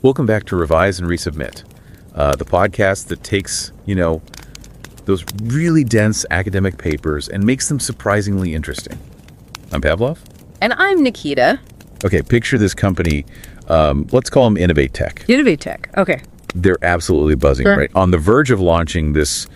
Welcome back to Revise and Resubmit, the podcast that takes, those really dense academic papers and makes them surprisingly interesting. I'm Pavlov. And I'm Nikita. Okay, picture this company. Let's call them Innovate Tech. Innovate Tech, okay. They're absolutely buzzing, Sure. right? On the verge of launching this,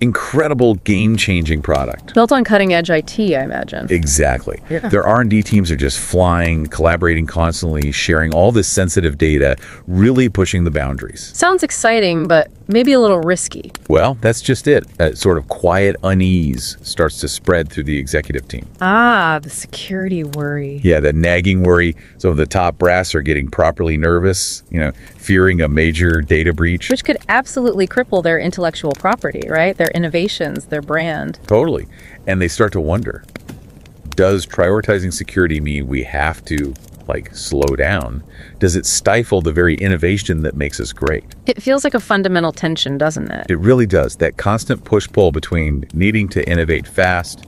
incredible game-changing product. Built on cutting-edge IT, I imagine. Exactly. Yeah. Their R&D teams are just flying, collaborating constantly, sharing all this sensitive data, really pushing the boundaries. Sounds exciting, but maybe a little risky. Well, that's just it. A sort of quiet unease starts to spread through the executive team. Ah, the security worry. Yeah, the nagging worry. Some of the top brass are getting properly nervous, fearing a major data breach. Which could absolutely cripple their intellectual property, right? Their innovations, their brand. Totally. And they start to wonder, does prioritizing security mean we have to, slow down? Does it stifle the very innovation that makes us great? It feels like a fundamental tension, doesn't it? It really does. That constant push-pull between needing to innovate fast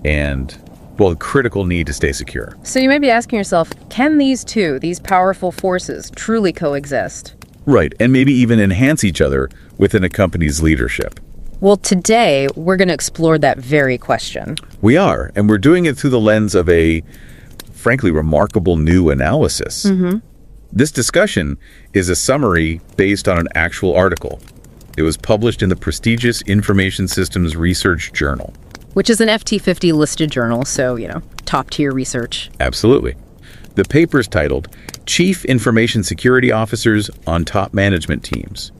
and, the critical need to stay secure. So you may be asking yourself, can these powerful forces, truly coexist? Right, and maybe even enhance each other within a company's leadership. Well, today, we're going to explore that very question. We are, and we're doing it through the lens of a, frankly, remarkable new analysis. Mm-hmm. This discussion is a summary based on an actual article. It was published in the prestigious Information Systems Research Journal. Which is an FT50 listed journal, so, top-tier research. Absolutely. The paper's titled, Chief Information Security Officers on Top Management Teams: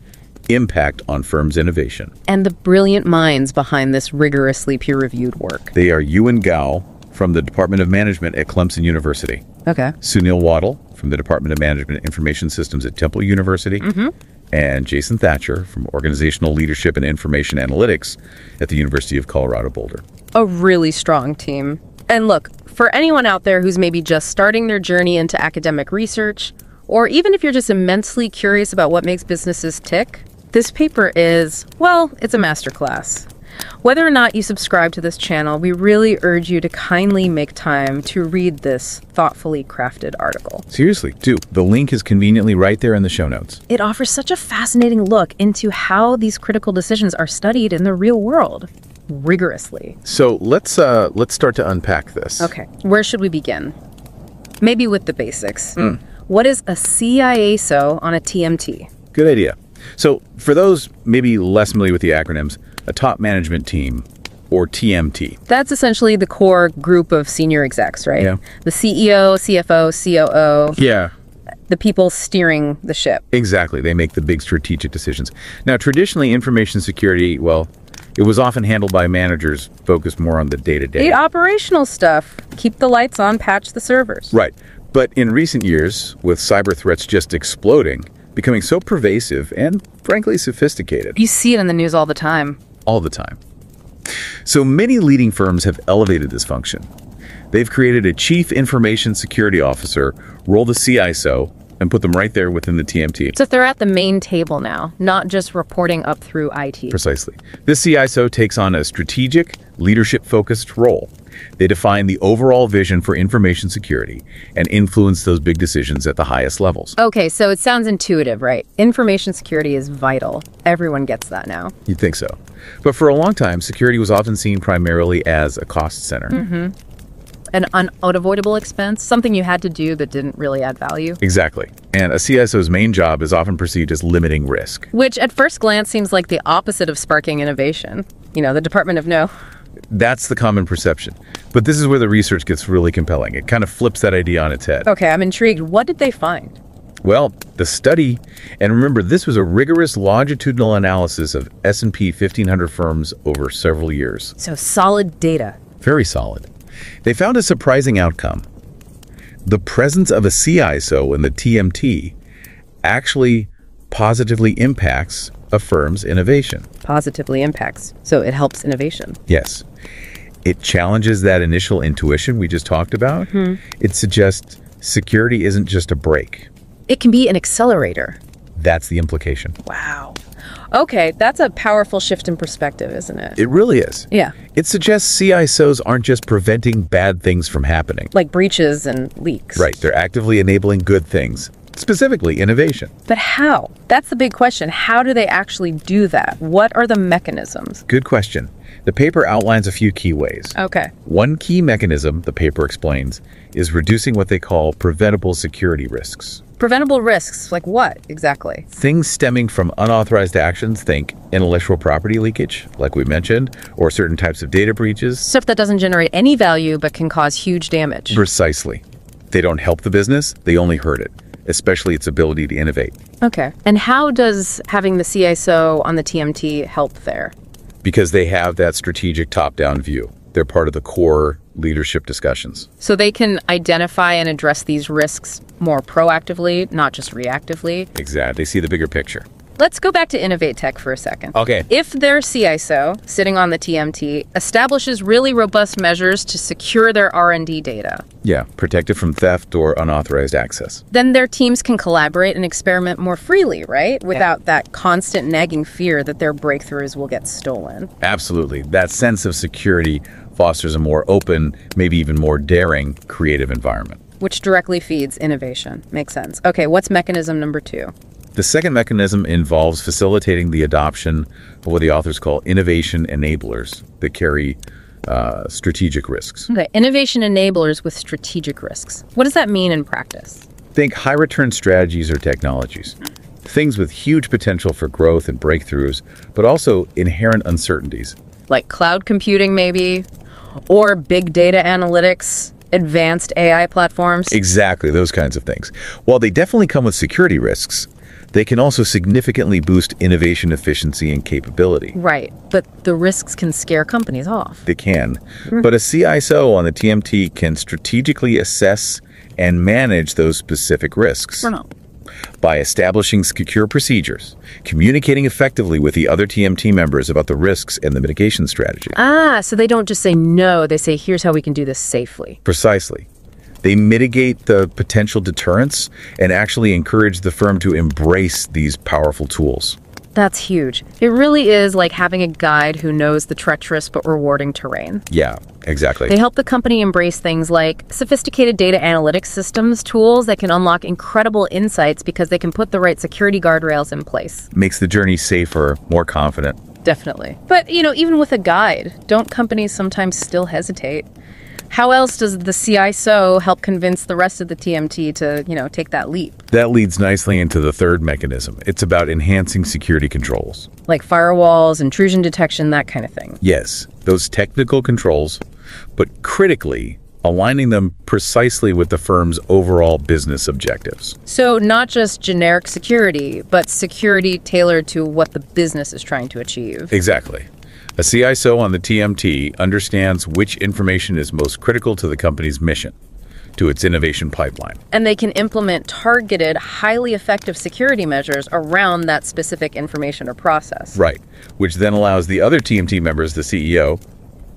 Impact on Firms' Innovation. And the brilliant minds behind this rigorously peer-reviewed work. They are Ewan Gao from the Department of Management at Clemson University. Okay. Sunil Waddle from the Department of Management and Information Systems at Temple University. Mm-hmm. And Jason Thatcher from Organizational Leadership and Information Analytics at the University of Colorado Boulder. A really strong team. And look, for anyone out there who's maybe just starting their journey into academic research, or even if you're just immensely curious about what makes businesses tick, this paper is, it's a masterclass. Whether or not you subscribe to this channel, we really urge you to kindly make time to read this thoughtfully crafted article. Seriously, do. The link is conveniently right there in the show notes. It offers such a fascinating look into how these critical decisions are studied in the real world, rigorously. So let's start to unpack this. Okay, where should we begin? Maybe with the basics. What is a CISO on a TMT? Good idea. So for those maybe less familiar with the acronyms, a top management team, or TMT. That's essentially the core group of senior execs, right? Yeah. The CEO, CFO, COO. Yeah. The people steering the ship. Exactly. They make the big strategic decisions. Now, traditionally, information security, it was often handled by managers focused more on the day-to-day. The operational stuff. Keep the lights on, patch the servers. Right. But in recent years, with cyber threats just exploding, becoming so pervasive and, frankly, sophisticated. You see it in the news all the time. All the time. So many leading firms have elevated this function. They've created a Chief Information Security Officer, role the CISO, and put them right there within the TMT. So they're at the main table now, not just reporting up through IT. Precisely. This CISO takes on a strategic, leadership-focused role. They define the overall vision for information security and influence those big decisions at the highest levels. Okay, so it sounds intuitive, right? Information security is vital. Everyone gets that now. You'd think so. But for a long time, security was often seen primarily as a cost center. Mm-hmm. An unavoidable expense, something you had to do that didn't really add value. Exactly. And a CISO's main job is often perceived as limiting risk. Which at first glance seems like the opposite of sparking innovation. The Department of No. That's the common perception. But this is where the research gets really compelling. It kind of flips that idea on its head. Okay, I'm intrigued. What did they find? Well, the study, and remember, this was a rigorous longitudinal analysis of S&P 1500 firms over several years. So solid data. Very solid. They found a surprising outcome. The presence of a CISO in the TMT actually positively impacts a firm's innovation. Positively impacts. So it helps innovation. Yes. It challenges that initial intuition we just talked about. Mm-hmm. It suggests security isn't just a brake. It can be an accelerator. That's the implication. Wow. Okay, that's a powerful shift in perspective, isn't it? It really is. Yeah. It suggests CISOs aren't just preventing bad things from happening. Like breaches and leaks. Right. They're actively enabling good things. specifically innovation. But how? That's the big question. How do they actually do that? What are the mechanisms? Good question. The paper outlines a few key ways. Okay. One key mechanism, the paper explains, is reducing what they call preventable security risks. Preventable risks, like what exactly? Things stemming from unauthorized actions, think intellectual property leakage, like we mentioned, or certain types of data breaches. Stuff that doesn't generate any value but can cause huge damage. Precisely. They don't help the business, they only hurt it, especially its ability to innovate. Okay. And how does having the CISO on the TMT help there? Because they have that strategic top-down view. They're part of the core leadership discussions. So they can identify and address these risks more proactively, not just reactively. Exactly. They see the bigger picture. Let's go back to Innovate Tech for a second. Okay. If their CISO, sitting on the TMT, establishes really robust measures to secure their R&D data, Yeah, protected from theft or unauthorized access. then their teams can collaborate and experiment more freely, right? Without that constant nagging fear that their breakthroughs will get stolen. Absolutely. That sense of security fosters a more open, maybe even more daring, creative environment. Which directly feeds innovation. Makes sense. Okay, what's mechanism number 2? The second mechanism involves facilitating the adoption of what the authors call innovation enablers that carry strategic risks. Okay, innovation enablers with strategic risks. What does that mean in practice? Think high-return strategies or technologies. Things with huge potential for growth and breakthroughs, but also inherent uncertainties. Like cloud computing, maybe? Or big data analytics, advanced AI platforms? Exactly, those kinds of things. While they definitely come with security risks, they can also significantly boost innovation efficiency and capability. Right, but the risks can scare companies off. They can. But a CISO on the TMT can strategically assess and manage those specific risks. By establishing secure procedures, communicating effectively with the other TMT members about the risks and the mitigation strategy. Ah, so they don't just say no, they say, here's how we can do this safely. Precisely. They mitigate the potential deterrents and actually encourage the firm to embrace these powerful tools. That's huge. It really is like having a guide who knows the treacherous but rewarding terrain. Yeah, exactly. They help the company embrace things like sophisticated data analytics systems, tools that can unlock incredible insights because they can put the right security guardrails in place. Makes the journey safer, more confident. Definitely. But, even with a guide, don't companies sometimes still hesitate? How else does the CISO help convince the rest of the TMT to, take that leap? That leads nicely into the third mechanism. It's about enhancing security controls. Like firewalls, intrusion detection, that kind of thing. Yes, those technical controls, but critically, aligning them precisely with the firm's overall business objectives. So not just generic security, but security tailored to what the business is trying to achieve. Exactly. A CISO on the TMT understands which information is most critical to the company's mission, to its innovation pipeline. And they can implement targeted, highly effective security measures around that specific information or process. Right, which then allows the other TMT members, the CEO,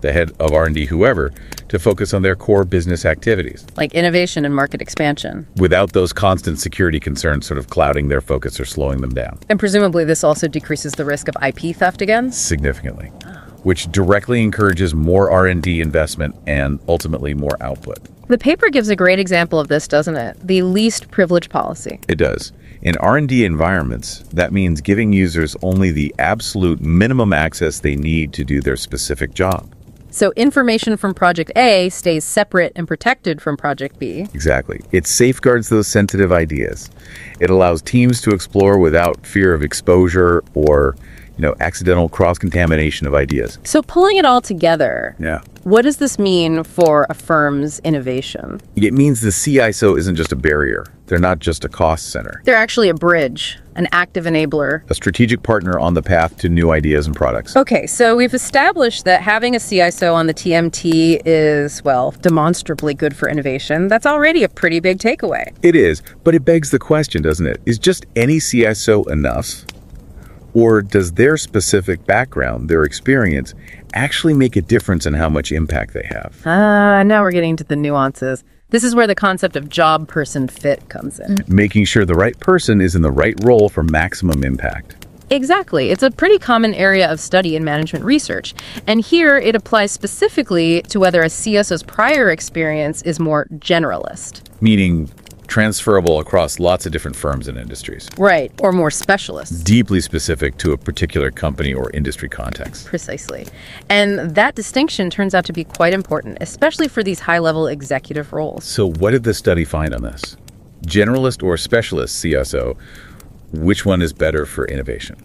the head of R&D, whoever, to focus on their core business activities. Like innovation and market expansion. Without those constant security concerns sort of clouding their focus or slowing them down. And presumably this also decreases the risk of IP theft again? Significantly. Which directly encourages more R&D investment and ultimately more output. The paper gives a great example of this, doesn't it? The least privilege policy. It does. In R&D environments, that means giving users only the absolute minimum access they need to do their specific job. So information from Project A stays separate and protected from Project B. Exactly. It safeguards those sensitive ideas. It allows teams to explore without fear of exposure or, accidental cross-contamination of ideas. So pulling it all together, Yeah. what does this mean for a firm's innovation? It means the CISO isn't just a barrier. They're not just a cost center. They're actually a bridge, an active enabler. A strategic partner on the path to new ideas and products. Okay, so we've established that having a CISO on the TMT is, demonstrably good for innovation. That's already a pretty big takeaway. It is, but it begs the question, doesn't it? Is just any CISO enough? Or does their specific background, their experience, actually make a difference in how much impact they have? Now we're getting into the nuances. This is where the concept of job person fit comes in. Making sure the right person is in the right role for maximum impact. Exactly. It's a pretty common area of study in management research. And here it applies specifically to whether a CISO's prior experience is more generalist. Meaning transferable across lots of different firms and industries. Right, or more specialists. Deeply specific to a particular company or industry context. Precisely. And that distinction turns out to be quite important, especially for these high-level executive roles. So what did the study find on this? Generalist or specialist CSO, which one is better for innovation?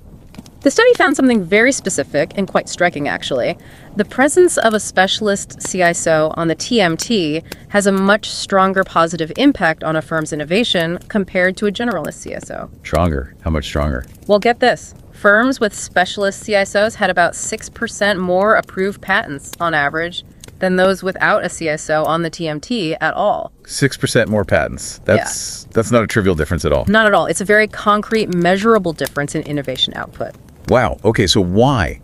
The study found something very specific and quite striking, actually. The presence of a specialist CISO on the TMT has a much stronger positive impact on a firm's innovation compared to a generalist CISO. Stronger? How much stronger? Well, get this. Firms with specialist CISOs had about 6% more approved patents on average than those without a CISO on the TMT at all. 6% more patents. That's not a trivial difference at all. Not at all. It's a very concrete, measurable difference in innovation output. Wow. Okay, so why?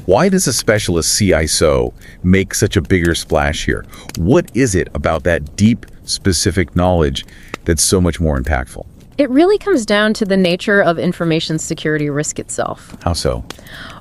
Why does a specialist CISO make such a bigger splash here? What is it about that deep, specific knowledge that's so much more impactful? It really comes down to the nature of information security risk itself. How so?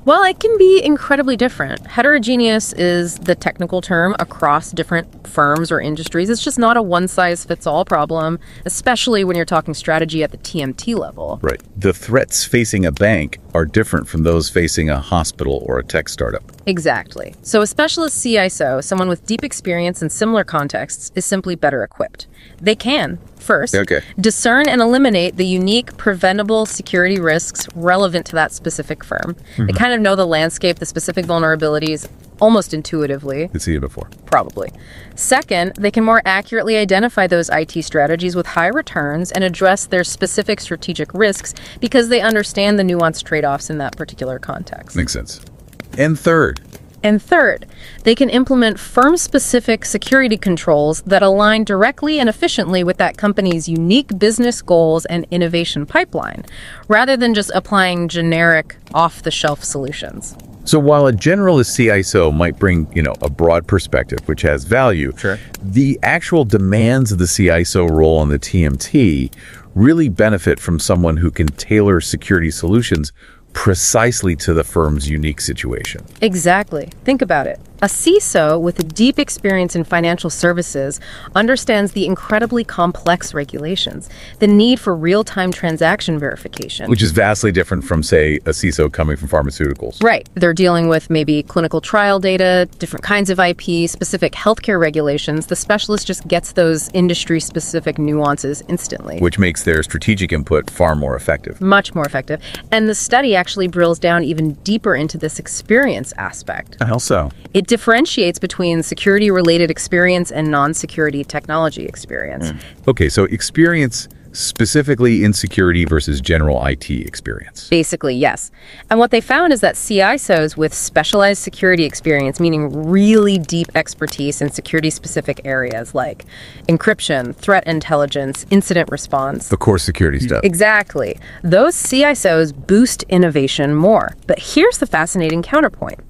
Well, it can be incredibly different. Heterogeneous is the technical term across different firms or industries. It's just not a one-size-fits-all problem, especially when you're talking strategy at the TMT level. Right. The threats facing a bank are different from those facing a hospital or a tech startup. Exactly. So a specialist CISO, someone with deep experience in similar contexts, is simply better equipped. They can, first, discern and eliminate the unique, preventable security risks relevant to that specific firm. They kind of know the landscape, the specific vulnerabilities, almost intuitively. You've seen it before. Probably. Second, they can more accurately identify those IT strategies with high returns and address their specific strategic risks because they understand the nuanced trade-offs in that particular context. Makes sense. And third, they can implement firm-specific security controls that align directly and efficiently with that company's unique business goals and innovation pipeline, rather than just applying generic, off-the-shelf solutions. so while a generalist CISO might bring, a broad perspective, which has value, the actual demands of the CISO role on the TMT really benefit from someone who can tailor security solutions precisely to the firm's unique situation. Exactly. Think about it. A CISO with a deep experience in financial services understands the incredibly complex regulations, the need for real-time transaction verification. Which is vastly different from, say, a CISO coming from pharmaceuticals. Right. They're dealing with maybe clinical trial data, different kinds of IP, specific healthcare regulations. The specialist just gets those industry-specific nuances instantly. Which makes their strategic input far more effective. Much more effective. And the study actually drills down even deeper into this experience aspect. How so? It differentiates between security-related experience and non-security technology experience. Okay, so experience specifically in security versus general IT experience. Basically, yes. And what they found is that CISOs with specialized security experience, meaning really deep expertise in security-specific areas like encryption, threat intelligence, incident response. The core security stuff. Exactly. Those CISOs boost innovation more. But here's the fascinating counterpoint.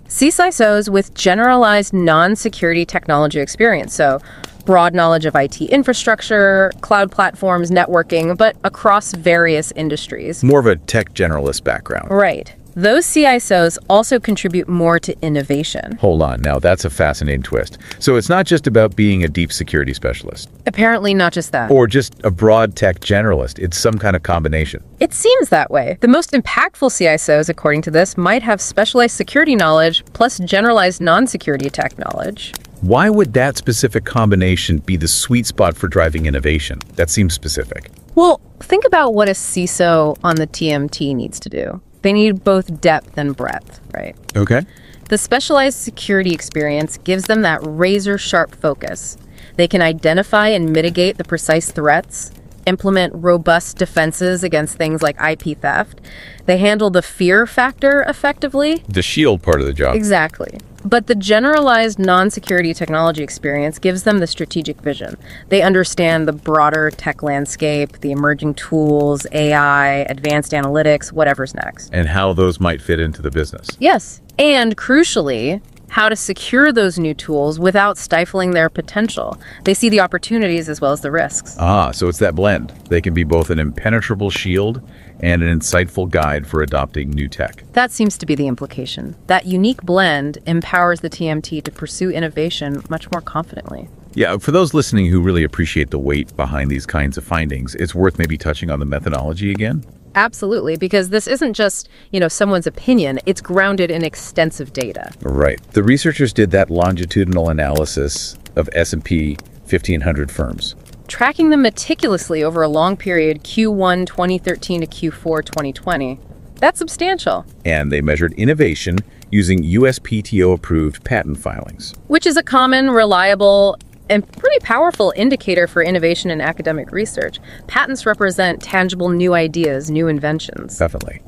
CISOs with generalized non-security technology experience, so broad knowledge of IT infrastructure, cloud platforms, networking, but across various industries. More of a tech generalist background. Right. Those CISOs also contribute more to innovation. Hold on, now that's a fascinating twist. So it's not just about being a deep security specialist. Apparently not just that. Or just a broad tech generalist. It's some kind of combination. It seems that way. The most impactful CISOs, according to this, might have specialized security knowledge plus generalized non-security tech knowledge. Why would that specific combination be the sweet spot for driving innovation? That seems specific. Well, think about what a CISO on the TMT needs to do. They need both depth and breadth, right? Okay. The specialized security experience gives them that razor-sharp focus. They can identify and mitigate the precise threats, implement robust defenses against things like IP theft. They handle the fear factor effectively. The shield part of the job. Exactly. But the generalized non-security technology experience gives them the strategic vision. They understand the broader tech landscape, the emerging tools, AI, advanced analytics, whatever's next. And how those might fit into the business. Yes. And crucially, how to secure those new tools without stifling their potential. They see the opportunities as well as the risks. So it's that blend. They can be both an impenetrable shield and an insightful guide for adopting new tech. That seems to be the implication. That unique blend empowers the TMT to pursue innovation much more confidently. Yeah, for those listening who really appreciate the weight behind these kinds of findings, it's worth maybe touching on the methodology again. Absolutely, because this isn't just, someone's opinion. It's grounded in extensive data. Right. The researchers did that longitudinal analysis of S&P 1,500 firms, Tracking them meticulously over a long period, Q1 2013 to Q4 2020. That's substantial, and they measured innovation using USPTO-approved patent filings. which is a common, reliable, and pretty powerful indicator for innovation in academic research. Patents represent tangible new ideas, new inventions. Definitely.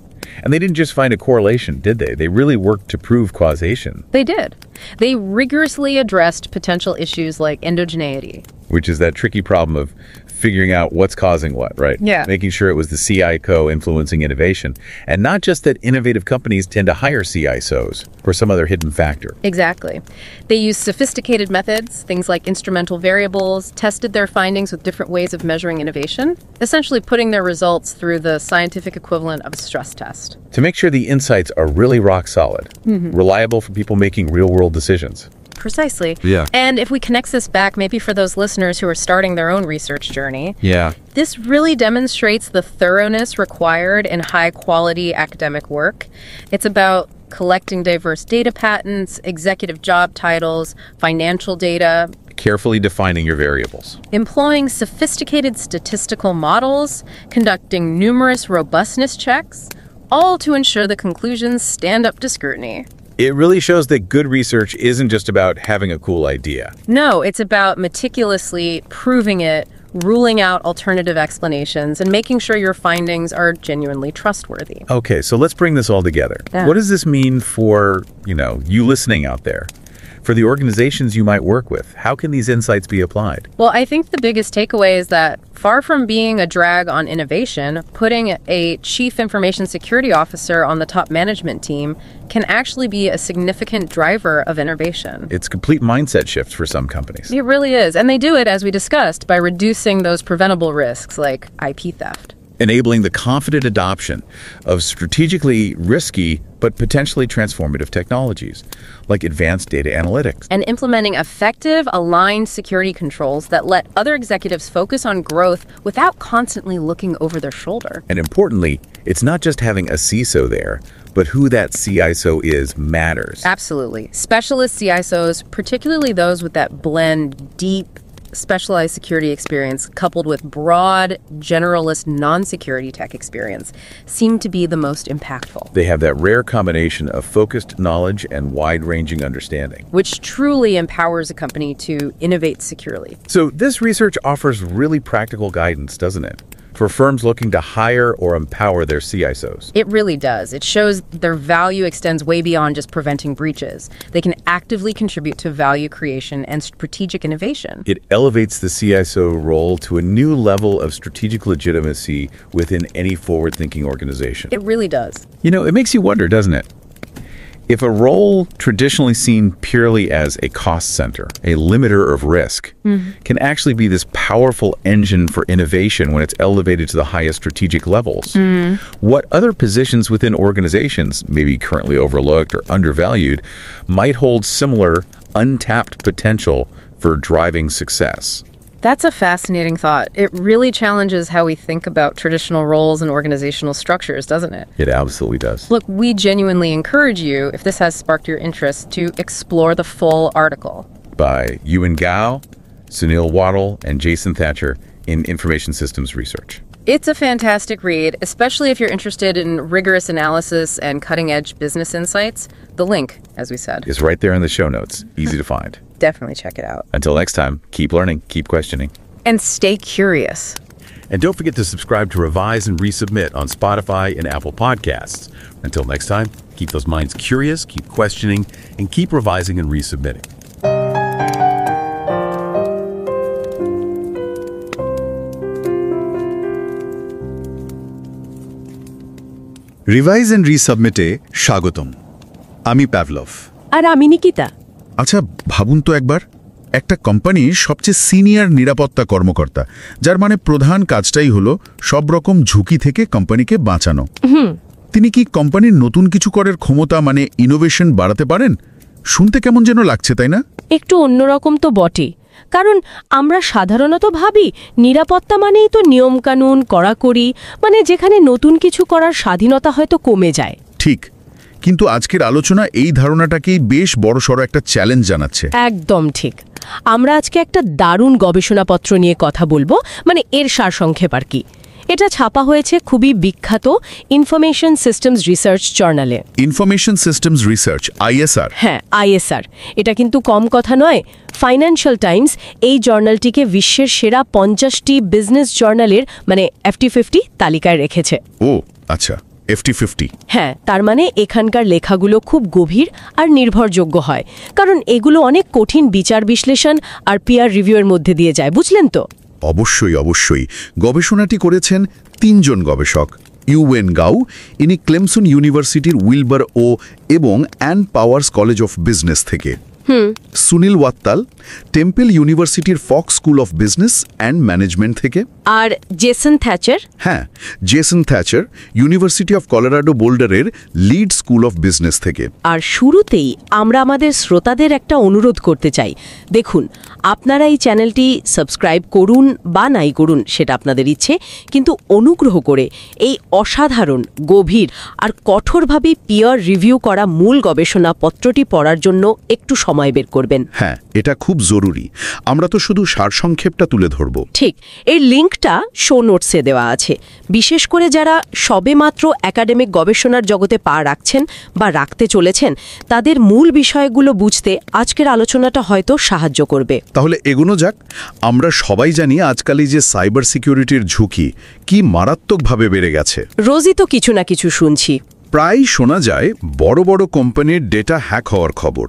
And they didn't just find a correlation, did they? They really worked to prove causation, They did. They rigorously addressed potential issues like endogeneity. which is that tricky problem of figuring out what's causing what, right? Yeah. Making sure it was the CISO influencing innovation. And not just that innovative companies tend to hire CISOs or some other hidden factor. Exactly. They used sophisticated methods, things like instrumental variables, tested their findings with different ways of measuring innovation, essentially putting their results through the scientific equivalent of a stress test. To make sure the insights are really rock solid, reliable for people making real-world decisions. Precisely. Yeah. And if we connect this back, maybe for those listeners who are starting their own research journey, Yeah. this really demonstrates the thoroughness required in high-quality academic work. It's about collecting diverse data patents, executive job titles, financial data, Carefully defining your variables. employing sophisticated statistical models, conducting numerous robustness checks, all to ensure the conclusions stand up to scrutiny. It really shows that good research isn't just about having a cool idea. No, it's about meticulously proving it, ruling out alternative explanations, and making sure your findings are genuinely trustworthy. Okay, so let's bring this all together. Yeah. What does this mean for, you listening out there? For the organizations you might work with, how can these insights be applied? Well, I think the biggest takeaway is that far from being a drag on innovation, putting a chief information security officer on the top management team can actually be a significant driver of innovation. It's complete mindset shift for some companies. It really is. And they do it, as we discussed, by reducing those preventable risks like IP theft. Enabling the confident adoption of strategically risky but potentially transformative technologies, like advanced data analytics. And implementing effective, aligned security controls that let other executives focus on growth without constantly looking over their shoulder. And importantly, it's not just having a CISO there, but who that CISO is matters. Absolutely. Specialist CISOs, particularly those with that blend deep, specialized security experience coupled with broad, generalist non-security tech experience, seem to be the most impactful, They have that rare combination of focused knowledge and wide-ranging understanding. which truly empowers a company to innovate securely. So this research offers really practical guidance, doesn't it? For firms looking to hire or empower their CISOs. It really does. It shows their value extends way beyond just preventing breaches. They can actively contribute to value creation and strategic innovation. It elevates the CISO role to a new level of strategic legitimacy within any forward-thinking organization. It really does. It makes you wonder, doesn't it? If a role traditionally seen purely as a cost center, a limiter of risk, can actually be this powerful engine for innovation when it's elevated to the highest strategic levels, what other positions within organizations, maybe currently overlooked or undervalued, might hold similar untapped potential for driving success? That's a fascinating thought. It really challenges how we think about traditional roles and organizational structures, doesn't it? It absolutely does. Look, we genuinely encourage you, if this has sparked your interest, to explore the full article. By Ewan Gao, Sunil Waddle, and Jason Thatcher in Information Systems Research. It's a fantastic read, especially if you're interested in rigorous analysis and cutting-edge business insights. The link, as we said. Is right there in the show notes. Easy to find. Definitely check it out. Until next time, keep learning, keep questioning. And stay curious. And don't forget to subscribe to Revise and Resubmit on Spotify and Apple Podcasts. Until next time, keep those minds curious, keep questioning, and keep revising and resubmitting. Revise and রিসাবমিটে স্বাগতম। আমি Pavlov. আর আমি নিকিতা। আচ্ছা ভাবুন তো একবার, একটা কোম্পানির সবচেয়ে সিনিয়র নিরাপত্তা কর্মকর্তা, যার মানে প্রধান কাজটাই হলো সব রকম ঝুঁকি থেকে কোম্পানিকে বাঁচানো, তিনি কি কোম্পানির নতুন কিছু করার ক্ষমতা মানে ইনোভেশন বাড়াতে পারেন? শুনতে কেমন যেন লাগছে, তাই না? একটু অন্যরকম তো বটে। কারণ আমরা সাধারণত ভাবি নিরাপত্তা মানেই তো নিয়মকানুন কড়াকড়ি, মানে যেখানে নতুন কিছু করার স্বাধীনতা হয়তো কমে যায়। ঠিক, কিন্তু আজকের আলোচনা এই ধারণাটাকেই বেশ বড়সড় একটা চ্যালেঞ্জ জানাচ্ছে। একদম ঠিক। আমরা আজকে একটা দারুণ গবেষণাপত্র নিয়ে কথা বলবো, মানে এর সারসংক্ষেপ আর কি। এটা ছাপা হয়েছে খুবই বিখ্যাত ইনফরমেশন সিস্টেমস রিসার্চ জার্নালে। Information systems research, ISR। হ্যাঁ, ISR। এটা কিন্তু কম কথা নয়। ফাইন্যান্সিয়াল টাইমস এই জার্নালটিকে বিশ্বের সেরা 50টি বিজনেস জার্নালের মানে FT50 তালিকায় রেখেছে। ও আচ্ছা, FT50। হ্যাঁ, তার মানে এখানকার লেখাগুলো খুব গভীর আর নির্ভরযোগ্য হয়, কারণ এগুলো অনেক কঠিন বিচার বিশ্লেষণ আর পিয়ার রিভিউয়ের মধ্যে দিয়ে যায়, বুঝলেন তো? অবশ্যই অবশ্যই। গবেষণাটি করেছেন 3 জন গবেষক। ইউএন গাউ, ইনি ক্লেমসন ইউনিভার্সিটির উইলবার ও এবং and Powers college of business থেকে। সুনীল ওয়াত্তাল, টেম্পল ইউনিভার্সিটির Fox school of business and management থেকে। আর জেসন থ্যাচার, হ্যাঁ, Jason Thatcher, university of Colorado বোল্ডারের লিড স্কুল অফ বিজনেস থেকে। আর শুরুতেই আমরা আমাদের শ্রোতাদের একটা অনুরোধ করতে চাই। দেখুন, আপনারা এই চ্যানেলটি সাবস্ক্রাইব করুন বা নাই করুন, সেটা আপনাদের ইচ্ছে, কিন্তু অনুগ্রহ করে এই অসাধারণ, গভীর আর কঠোরভাবে পিয়ার রিভিউ করা মূল গবেষণাপত্রটি পড়ার জন্য একটু সময় বের করবেন। হ্যাঁ, এটা খুব জরুরি। আমরা তো শুধু সারসংক্ষেপটা তুলে ধরব। ঠিক, এর লিঙ্কটা শো নোটসে দেওয়া আছে। বিশেষ করে যারা সবেমাত্র একাডেমিক গবেষণার জগতে পা রাখছেন বা রাখতে চলেছেন, তাদের মূল বিষয়গুলো বুঝতে আজকের আলোচনাটা হয়তো সাহায্য করবে। তাহলে এগোনো যাক। আমরা সবাই জানি আজকাল এই যে সাইবার সিকিউরিটির ঝুঁকি কি মারাত্মকভাবে বেড়ে গেছে। রোজই তো কিছু না কিছু শুনছি। প্রায় শোনা যায় বড় বড় কোম্পানির ডেটা হ্যাক হওয়ার খবর।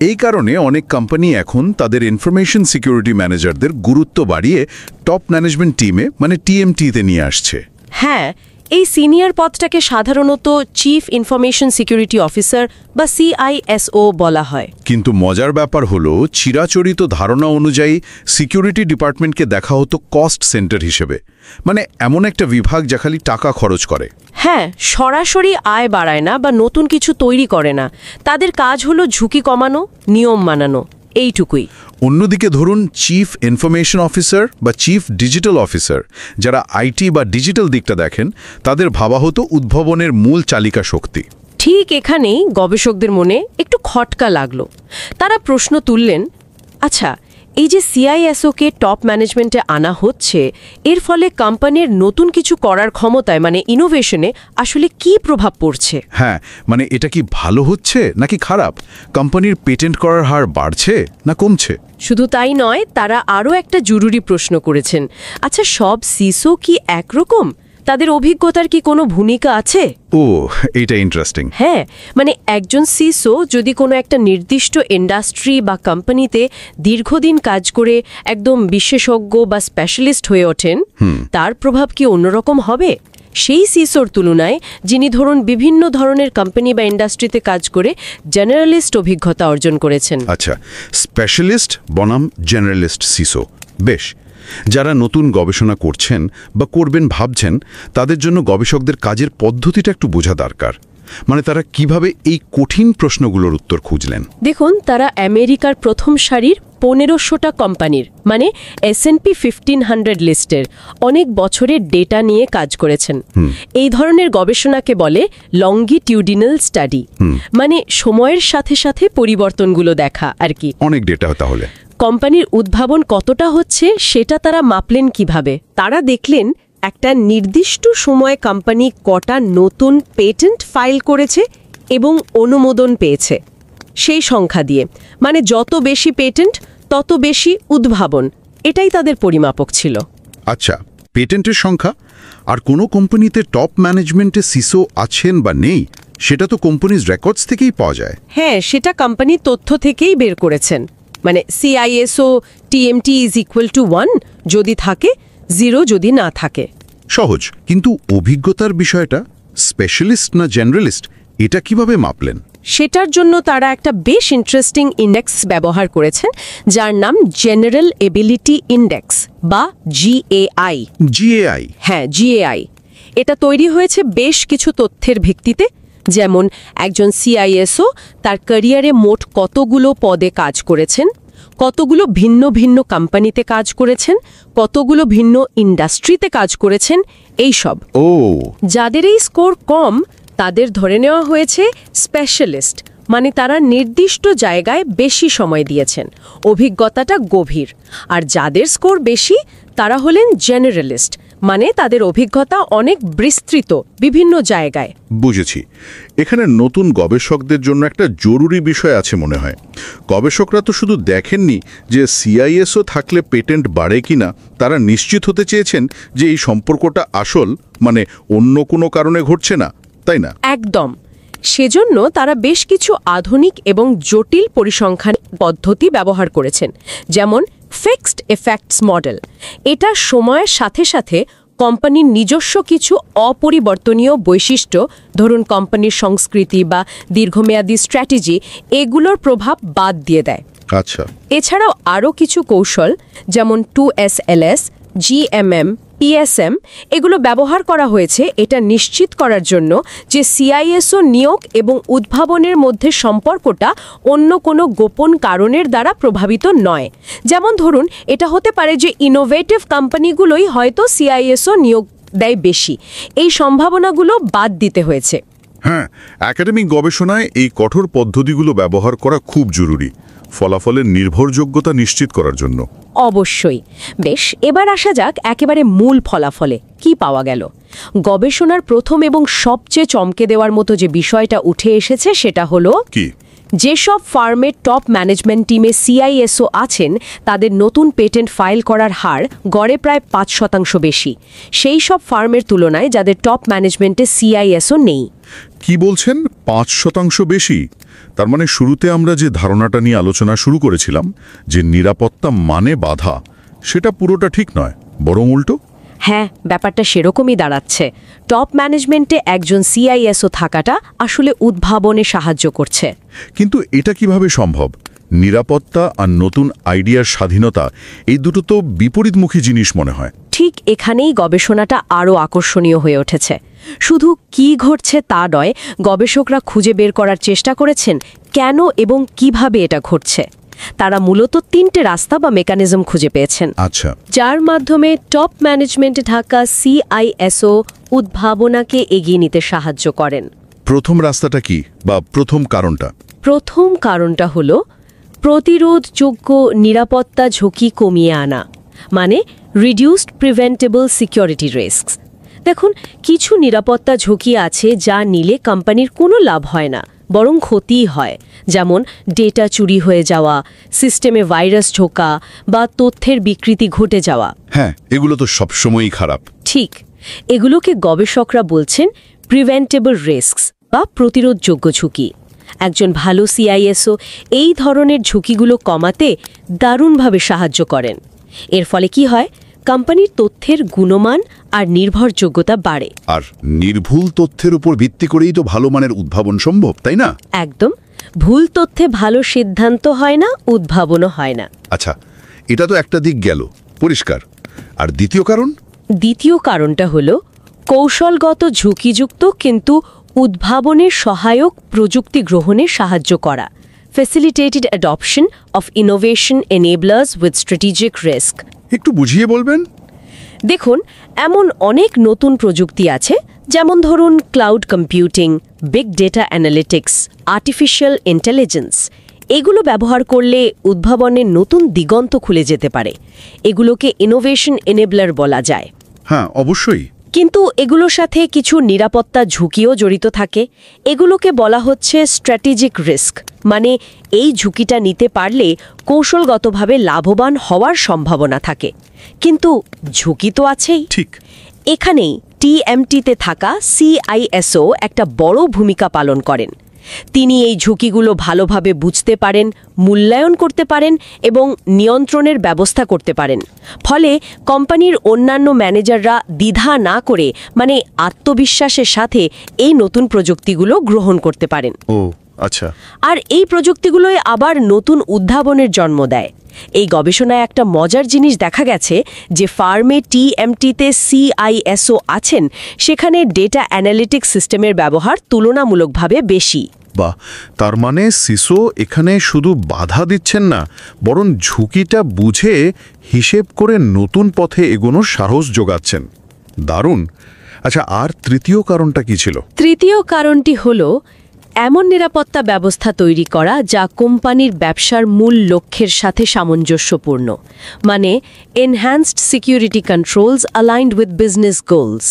এই কারণে অনেক কোম্পানি এখন তাদের ইনফরমেশন সিকিউরিটি ম্যানেজারদের গুরুত্ব বাড়িয়ে টপ ম্যানেজমেন্ট টিমে মানে TMT-তে নিয়ে আসছে। হ্যাঁ, এই সিনিয়র পদটাকে সাধারণত চিফ ইনফরমেশন সিকিউরিটি অফিসার বা CISO বলা হয়। কিন্তু মজার ব্যাপার হলো, চিরাচরিত ধারণা অনুযায়ী সিকিউরিটি ডিপার্টমেন্টকে দেখা হতো কস্ট সেন্টার হিসেবে, মানে এমন একটা বিভাগ যা খালি টাকা খরচ করে। হ্যাঁ, সরাসরি আয় বাড়ায় না বা নতুন কিছু তৈরি করে না। তাদের কাজ হলো ঝুঁকি কমানো, নিয়ম মানানো, এইটুকুই। অন্যদিকে ধরুন চিফ ইনফরমেশন অফিসার বা চিফ ডিজিটাল অফিসার, যারা IT বা ডিজিটাল দিকটা দেখেন, তাদের ভাবা হতো উদ্ভাবনের মূল চালিকা শক্তি। ঠিক এখানেই গবেষকদের মনে একটু খটকা লাগলো। তারা প্রশ্ন তুললেন, আচ্ছা, এই যে CISO-কে টপ ম্যানেজমেন্টে আনা হচ্ছে, এর ফলে কোম্পানির নতুন কিছু করার ক্ষমতায় মানে ইনোভেশনে আসলে কি প্রভাব পড়ছে? হ্যাঁ, মানে এটা কি ভালো হচ্ছে নাকি খারাপ? কোম্পানির পেটেন্ট করার হার বাড়ছে না কমছে? শুধু তাই নয়, তারা আরও একটা জরুরি প্রশ্ন করেছেন। আচ্ছা, সব CISO কি একরকম? তাদের অভিজ্ঞতার কি কোনো ভূমিকা আছে? ও, এটা ইন্টারেস্টিং। হ্যাঁ, মানে একজন CISO যদি কোনো একটা নির্দিষ্ট ইন্ডাস্ট্রি বা কোম্পানিতে দীর্ঘদিন কাজ করে একদম বিশেষজ্ঞ বা স্পেশালিস্ট হয়ে ওঠেন, তার প্রভাব কি অন্যরকম হবে সেই CISOর তুলনায় যিনি ধরুন বিভিন্ন ধরনের কোম্পানি বা ইন্ডাস্ট্রিতে কাজ করে জেনারেলিস্ট অভিজ্ঞতা অর্জন করেছেন? আচ্ছা, স্পেশালিস্ট বনাম জেনারেলিস্ট CISO, বেশ। যারা নতুন গবেষণা করছেন বা করবেন ভাবছেন, তাদের জন্য গবেষকদের কাজের পদ্ধতিটা একটু বোঝা দরকার। মানে তারা কিভাবে এই কঠিন প্রশ্নগুলোর উত্তর খুঁজলেন। দেখুন, তারা আমেরিকার প্রথম সারির 1500টা কোম্পানির মানে S&P 1500 লিস্টের অনেক বছরের ডেটা নিয়ে কাজ করেছেন। এই ধরনের গবেষণাকে বলে লংগিটিউডিনাল স্টাডি, মানে সময়ের সাথে সাথে পরিবর্তনগুলো দেখা আর কি। অনেক ডেটা তাহলে। কোম্পানির উদ্ভাবন কতটা হচ্ছে সেটা তারা মাপলেন কিভাবে? তারা দেখলেন একটা নির্দিষ্ট সময়ে কোম্পানি কটা নতুন পেটেন্ট ফাইল করেছে এবং অনুমোদন পেয়েছে সেই সংখ্যা দিয়ে। মানে যত বেশি পেটেন্ট তত বেশি উদ্ভাবন, এটাই তাদের পরিমাপক ছিল। আচ্ছা, পেটেন্টের সংখ্যা। আর কোনো কোম্পানিতে টপ ম্যানেজমেন্টে CISO আছেন বা নেই, সেটা তো কোম্পানির রেকর্ডস থেকেই পাওয়া যায়। হ্যাঁ, সেটা কোম্পানির তথ্য থেকেই বের করেছেন। মানে CISO TMT = 1 যদি থাকে, 0 যদি না থাকে। সহজ, কিন্তু অভিজ্ঞতার বিষয়টা স্পেশালিস্ট না জেনারেলিস্ট, এটা কিভাবে মাপলেন? সেটার জন্য তারা একটা বেশ ইন্টারেস্টিং ইন্ডেক্স ব্যবহার করেছেন, যার নাম জেনারেল এবিলিটি ইন্ডেক্স বা GAI। GAI? হ্যাঁ, GAI। এটা তৈরি হয়েছে বেশ কিছু তথ্যের ভিত্তিতে, যেমন একজন CISO তার ক্যারিয়ারে মোট কতগুলো পদে কাজ করেছেন, কতগুলো ভিন্ন ভিন্ন কোম্পানিতে কাজ করেছেন, কতগুলো ভিন্ন ইন্ডাস্ট্রিতে কাজ করেছেন, এই সব। ও, যাদের এই স্কোর কম তাদের ধরে নেওয়া হয়েছে স্পেশালিস্ট, মানে তারা নির্দিষ্ট জায়গায় বেশি সময় দিয়েছেন, অভিজ্ঞতাটা গভীর। আর যাদের স্কোর বেশি তারা হলেন জেনারেলিস্ট, মানে তাদের অভিজ্ঞতা অনেক বিস্তৃত, বিভিন্ন জায়গায়। বুঝেছি। এখানে নতুন গবেষকদের জন্য একটা জরুরি বিষয় আছে মনে হয়। গবেষকরা তো শুধু দেখেননি যে সিআইএসও থাকলে পেটেন্ট বাড়ে কিনা, তারা নিশ্চিত হতে চেয়েছেন যে এই সম্পর্কটা আসল, মানে অন্য কোনো কারণে ঘটছে না, তাই না? একদম। সেজন্য তারা বেশ কিছু আধুনিক এবং জটিল পরিসংখ্যান পদ্ধতি ব্যবহার করেছেন, যেমন ফিক্সড এফেক্টস মডেল। এটা সময়ের সাথে সাথে কোম্পানির নিজস্ব কিছু অপরিবর্তনীয় বৈশিষ্ট্য, ধরুন কোম্পানির সংস্কৃতি বা দীর্ঘমেয়াদী স্ট্র্যাটেজি, এগুলোর প্রভাব বাদ দিয়ে দেয়। আচ্ছা। এছাড়াও আরও কিছু কৌশল যেমন 2SLS, GMM, PSM এগুলো ব্যবহার করা হয়েছে এটা নিশ্চিত করার জন্য যে সিআইএসও নিয়োগ এবং উদ্ভাবনের মধ্যে সম্পর্কটা অন্য কোনো গোপন কারণের দ্বারা প্রভাবিত নয়। যেমন ধরুন, এটা হতে পারে যে ইনোভেটিভ কোম্পানিগুলোই হয়তো সিআইএসও নিয়োগ দেয় বেশি। এই সম্ভাবনাগুলো বাদ দিতে হয়েছে। হ্যাঁ, একাডেমিক গবেষণায় এই কঠোর পদ্ধতিগুলো ব্যবহার করা খুব জরুরি, ফলাফলের নির্ভরযোগ্যতা নিশ্চিত করার জন্য। অবশ্যই। বেশ, এবার আসা যাক একেবারে মূল ফলাফলে কি পাওয়া গেল। গবেষণার প্রথম এবং সবচেয়ে চমকে দেওয়ার মতো যে বিষয়টা উঠে এসেছে সেটা হলো কি? যেসব ফার্মের টপ ম্যানেজমেন্ট টিমে সিআইএসও আছেন তাদের নতুন পেটেন্ট ফাইল করার হার গড়ে প্রায় 5% বেশি সেই সব ফার্মের তুলনায় যাদের টপ ম্যানেজমেন্টে সিআইএসও নেই। কি বলছেন? 5% বেশি? তার মানে শুরুতে আমরা যে ধারণাটা নিয়ে আলোচনা শুরু করেছিলাম যে নিরাপত্তা মানে বাধা, সেটা পুরোটা ঠিক নয়, বরং উল্টো। হ্যাঁ, ব্যাপারটা সেরকমই দাঁড়াচ্ছে। টপ ম্যানেজমেন্টে একজন সিআইএসও থাকাটা আসলে উদ্ভাবনে সাহায্য করছে। কিন্তু এটা কিভাবে সম্ভব? নিরাপত্তা আর নতুন আইডিয়ার স্বাধীনতা, এই দুটো তো বিপরীতমুখী জিনিস মনে হয়। ঠিক এখানেই গবেষণাটা আরও আকর্ষণীয় হয়ে উঠেছে। শুধু কি ঘটছে তা নয়, গবেষকরা খুঁজে বের করার চেষ্টা করেছেন কেন এবং কিভাবে এটা ঘটছে। তারা মূলত 3টে রাস্তা বা মেকানিজম খুঁজে পেয়েছেন, আচ্ছা, যার মাধ্যমে টপ ম্যানেজমেন্টে থাকা সিআইএসও উদ্ভাবনাকে এগিয়ে নিতে সাহায্য করেন। প্রথম রাস্তাটা কি, বা প্রথম কারণটা? প্রথম কারণটা হলো প্রতিরোধযোগ্য নিরাপত্তা ঝুঁকি কমিয়ে আনা, মানে রিডিউসড প্রিভেন্টেবল সিকিউরিটি রিস্কস। দেখুন, কিছু নিরাপত্তা ঝুঁকি আছে যা নিলে কোম্পানির কোনো লাভ হয় না, বরং ক্ষতিই হয়। যেমন ডেটা চুরি হয়ে যাওয়া, সিস্টেমে ভাইরাস ঢোকা বা তথ্যের বিকৃতি ঘটে যাওয়া। হ্যাঁ, এগুলো তো সবসময়ই খারাপ। ঠিক, এগুলোকে গবেষকরা বলছেন প্রিভেন্টেবল রিস্কস বা প্রতিরোধযোগ্য ঝুঁকি। একজন ভালো সিআইএসও এই ধরনের ঝুঁকিগুলো কমাতে দারুণভাবে সাহায্য করেন। এর ফলে কি হয়, কোম্পানির তথ্যের গুণমান আর নির্ভরযোগ্যতা বাড়ে। আর নির্ভুল তথ্যের উপর ভিত্তি করেই তো ভালো মানের উদ্ভাবন সম্ভব, তাই না? একদম। ভুল তথ্যে ভালো সিদ্ধান্ত হয় না, উদ্ভাবনও হয় না। আচ্ছা, এটা তো একটা দিক গেল, পরিষ্কার। আর দ্বিতীয় কারণ? দ্বিতীয় কারণটা হলো কৌশলগত ঝুঁকিযুক্ত কিন্তু উদ্ভাবনের সহায়ক প্রযুক্তি গ্রহণে সাহায্য করা, facilitated adoption of innovation enablers with strategic risk. একটু বুঝিয়ে বলবেন? দেখুন, এমন অনেক নতুন প্রযুক্তি আছে, যেমন ধরুন cloud computing, big data analytics, artificial intelligence. এগুলো ব্যবহার করলে উদ্ভাবনের নতুন দিগন্ত খুলে যেতে পারে। এগুলোকে ইনোভেশন এনেবলার বলা যায়। হ্যাঁ, অবশ্যই। কিন্তু এগুলোর সাথে কিছু নিরাপত্তা ঝুঁকিও জড়িত থাকে। এগুলোকে বলা হচ্ছে স্ট্র্যাটেজিক রিস্ক, মানে এই ঝুঁকিটা নিতে পারলে কৌশলগতভাবে লাভবান হওয়ার সম্ভাবনা থাকে। কিন্তু ঝুঁকি তো আছেই। ঠিক। এখানেই টিএমটিতে থাকা সিআইএসও একটা বড় ভূমিকা পালন করেন। তিনি এই ঝুঁকিগুলো ভালোভাবে বুঝতে পারেন, মূল্যায়ন করতে পারেন এবং নিয়ন্ত্রণের ব্যবস্থা করতে পারেন। ফলে কোম্পানির অন্যান্য ম্যানেজাররা দ্বিধা না করে, মানে আত্মবিশ্বাসের সাথে এই নতুন প্রযুক্তিগুলো গ্রহণ করতে পারেন। ও আচ্ছা। আর এই প্রযুক্তিগুলোই আবার নতুন উদ্ভাবনের জন্ম দেয়। এই গবেষণায় একটা মজার জিনিস দেখা গেছে যে ফার্মে টিএমটিতে CISO আছেন সেখানে ডেটা অ্যানালিটিক্স সিস্টেমের ব্যবহার তুলনামূলকভাবে বেশি। বা তার মানে সিসো এখানে শুধু বাধা দিচ্ছেন না, বরং ঝুঁকিটা বুঝে হিসেব করে নতুন পথে এগোনোর সাহস যোগাচ্ছেন। দারুণ। আচ্ছা, আর তৃতীয় কারণটা কি ছিল? তৃতীয় কারণটি হল এমন নিরাপত্তা ব্যবস্থা তৈরি করা যা কোম্পানির ব্যবসার মূল লক্ষ্যের সাথে সামঞ্জস্যপূর্ণ, মানে enhanced security controls aligned with business goals.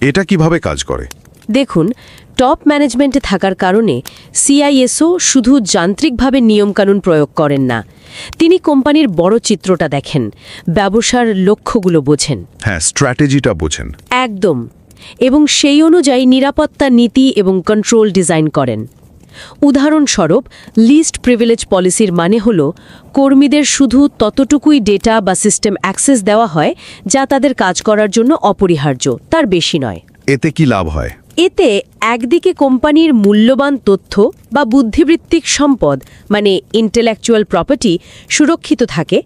এটা কিভাবে কাজ করে? দেখুন, টপ ম্যানেজমেন্টে থাকার কারণে CISO শুধু যান্ত্রিকভাবে নিয়মকানুন প্রয়োগ করেন না, তিনি কোম্পানির বড় চিত্রটা দেখেন, ব্যবসার লক্ষ্যগুলো বোঝেন। হ্যাঁ, স্ট্র্যাটেজিটা বোঝেন। একদম। এবং সেই অনুযায়ী নিরাপত্তা নীতি এবং কন্ট্রোল ডিজাইন করেন। উদাহরণস্বরূপ, লিস্ট প্রিভিলেজ পলিসির মানে হল কর্মীদের শুধু ততটুকুই ডেটা বা সিস্টেম অ্যাক্সেস দেওয়া হয় যা তাদের কাজ করার জন্য অপরিহার্য, তার বেশি নয়। এতে কি লাভ হয়? এতে একদিকে কোম্পানির মূল্যবান তথ্য বা বুদ্ধিবৃত্তিক সম্পদ মানে ইন্টেলেকচুয়াল প্রপার্টি সুরক্ষিত থাকে,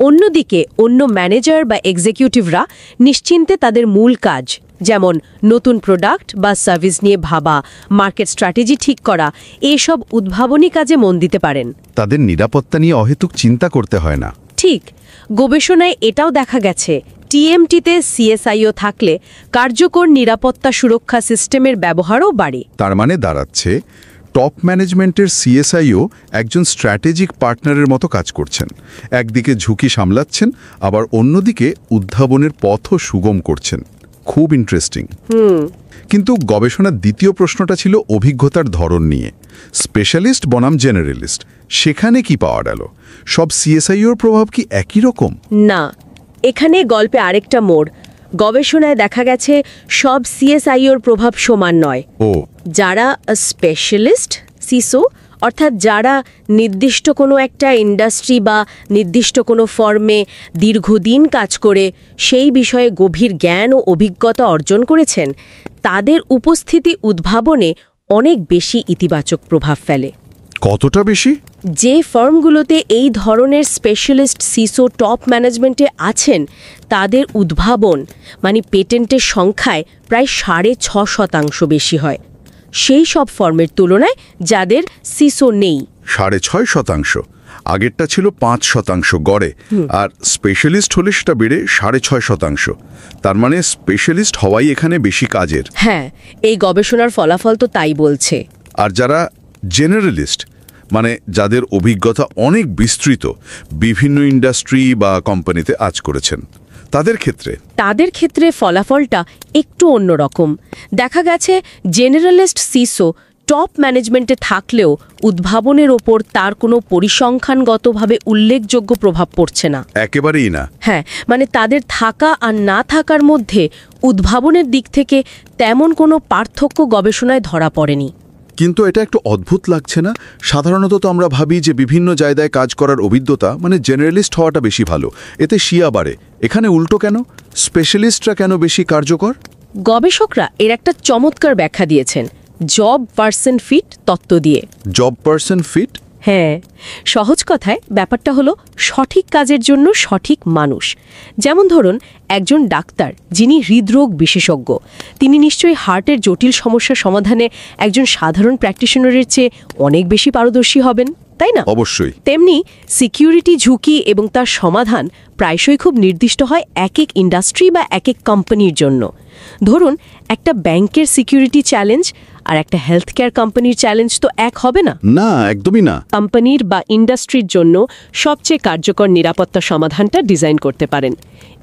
অন্যদিকে অন্য ম্যানেজার বা এক্সিকিউটিভরা নিশ্চিন্তে তাদের মূল কাজ, যেমন নতুন প্রোডাক্ট বা সার্ভিস নিয়ে ভাবা, মার্কেট স্ট্র্যাটেজি ঠিক করা, এসব উদ্ভাবনী কাজে মন দিতে পারেন। তাদের নিরাপত্তা নিয়ে অহেতুক চিন্তা করতে হয় না। ঠিক। গবেষণায় এটাও দেখা গেছে টিএমটিতে CSIO থাকলে কার্যকর নিরাপত্তা সুরক্ষা সিস্টেমের ব্যবহারও বাড়ে। তার মানে দাঁড়াচ্ছে টপ ম্যানেজমেন্টের CSIO একজন স্ট্র্যাটেজিক পার্টনারের মতো কাজ করছেন। একদিকে ঝুঁকি সামলাচ্ছেন, আবার অন্যদিকে উদ্ভাবনের পথও সুগম করছেন। খুব ইন্টারেস্টিং। কিন্তু গবেষণার দ্বিতীয় প্রশ্নটা ছিল অভিজ্ঞতার ধরন নিয়ে। স্পেশালিস্ট বনাম জেনারেলিস্ট, সেখানে কি পাওয়া গেল? সব CSIOর প্রভাব কি একই রকম? না, এখানে গল্পে আরেকটা মোড়। গবেষণায় দেখা গেছে সব CSIOর প্রভাব সমান নয়। যারা স্পেশালিস্ট CISO, অর্থাৎ যারা নির্দিষ্ট কোনো একটা ইন্ডাস্ট্রি বা নির্দিষ্ট কোনো ফর্মে দীর্ঘদিন কাজ করে সেই বিষয়ে গভীর জ্ঞান ও অভিজ্ঞতা অর্জন করেছেন, তাদের উপস্থিতি উদ্ভাবনে অনেক বেশি ইতিবাচক প্রভাব ফেলে। কতটা বেশি? যে ফার্মগুলোতে এই ধরনের স্পেশালিস্ট CISO টপ ম্যানেজমেন্টে আছেন, তাদের উদ্ভাবন মানে পেটেন্টের সংখ্যায় প্রায় 6.5% বেশি হয় সেই সব ফার্মের তুলনায় যাদের CISO নেই। 6.5%? আগেরটা ছিল 5% গড়ে, আর স্পেশালিস্ট হলে সেটা বেড়ে 6.5%। তার মানে স্পেশালিস্ট হওয়াই এখানে বেশি কাজের। হ্যাঁ, এই গবেষণার ফলাফল তো তাই বলছে। আর যারা জেনারেলিস্ট, মানে যাদের অভিজ্ঞতা অনেক বিস্তৃত, বিভিন্ন ইন্ডাস্ট্রি বা কোম্পানিতে কাজ করেছেন, তাদের ক্ষেত্রে ফলাফলটা একটু অন্যরকম। দেখা গেছে জেনারেলিস্ট CISO টপ ম্যানেজমেন্টে থাকলেও উদ্ভাবনের ওপর তার কোনো পরিসংখ্যানগতভাবে উল্লেখযোগ্য প্রভাব পড়ছে না। একেবারেই না। হ্যাঁ, মানে তাদের থাকা আর না থাকার মধ্যে উদ্ভাবনের দিক থেকে তেমন কোনো পার্থক্য গবেষণায় ধরা পড়েনি। কিন্তু এটা একটু অদ্ভুত লাগছে না? সাধারণত তো আমরা ভাবি যে বিভিন্ন জায়গায় কাজ করার অভিজ্ঞতা মানে জেনারেলিস্ট হওয়াটা বেশি ভালো, এতে শিয়া বাড়ে। এখানে উল্টো কেন? স্পেশালিস্টরা কেন বেশি কার্যকর? গবেষকরা এর একটা চমৎকার ব্যাখ্যা দিয়েছেন জব পারসন ফিট তত্ত্ব দিয়ে। Job person fit? হ্যাঁ, সহজ কথায় ব্যাপারটা হলো সঠিক কাজের জন্য সঠিক মানুষ। যেমন ধরুন, একজন ডাক্তার যিনি হৃদরোগ বিশেষজ্ঞ, তিনি নিশ্চয়ই হার্টের জটিল সমস্যার সমাধানে একজন সাধারণ প্র্যাকটিশনারের চেয়ে অনেক বেশি পারদর্শী হবেন, তাই না? অবশ্যই। তেমনি সিকিউরিটি ঝুঁকি এবং তার সমাধান প্রায়শই খুব নির্দিষ্ট হয় এক এক ইন্ডাস্ট্রি বা এক এক কোম্পানির জন্য। ধরুন, একটা ব্যাংকের সিকিউরিটি চ্যালেঞ্জ আর একটা হেলথ কেয়ার কোম্পানির চ্যালেঞ্জ তো এক হবে না। না, একদমই না। কোম্পানির বা ইন্ডাস্ট্রির জন্য সবচেয়ে কার্যকর নিরাপত্তা সমাধানটা ডিজাইন করতে পারেন।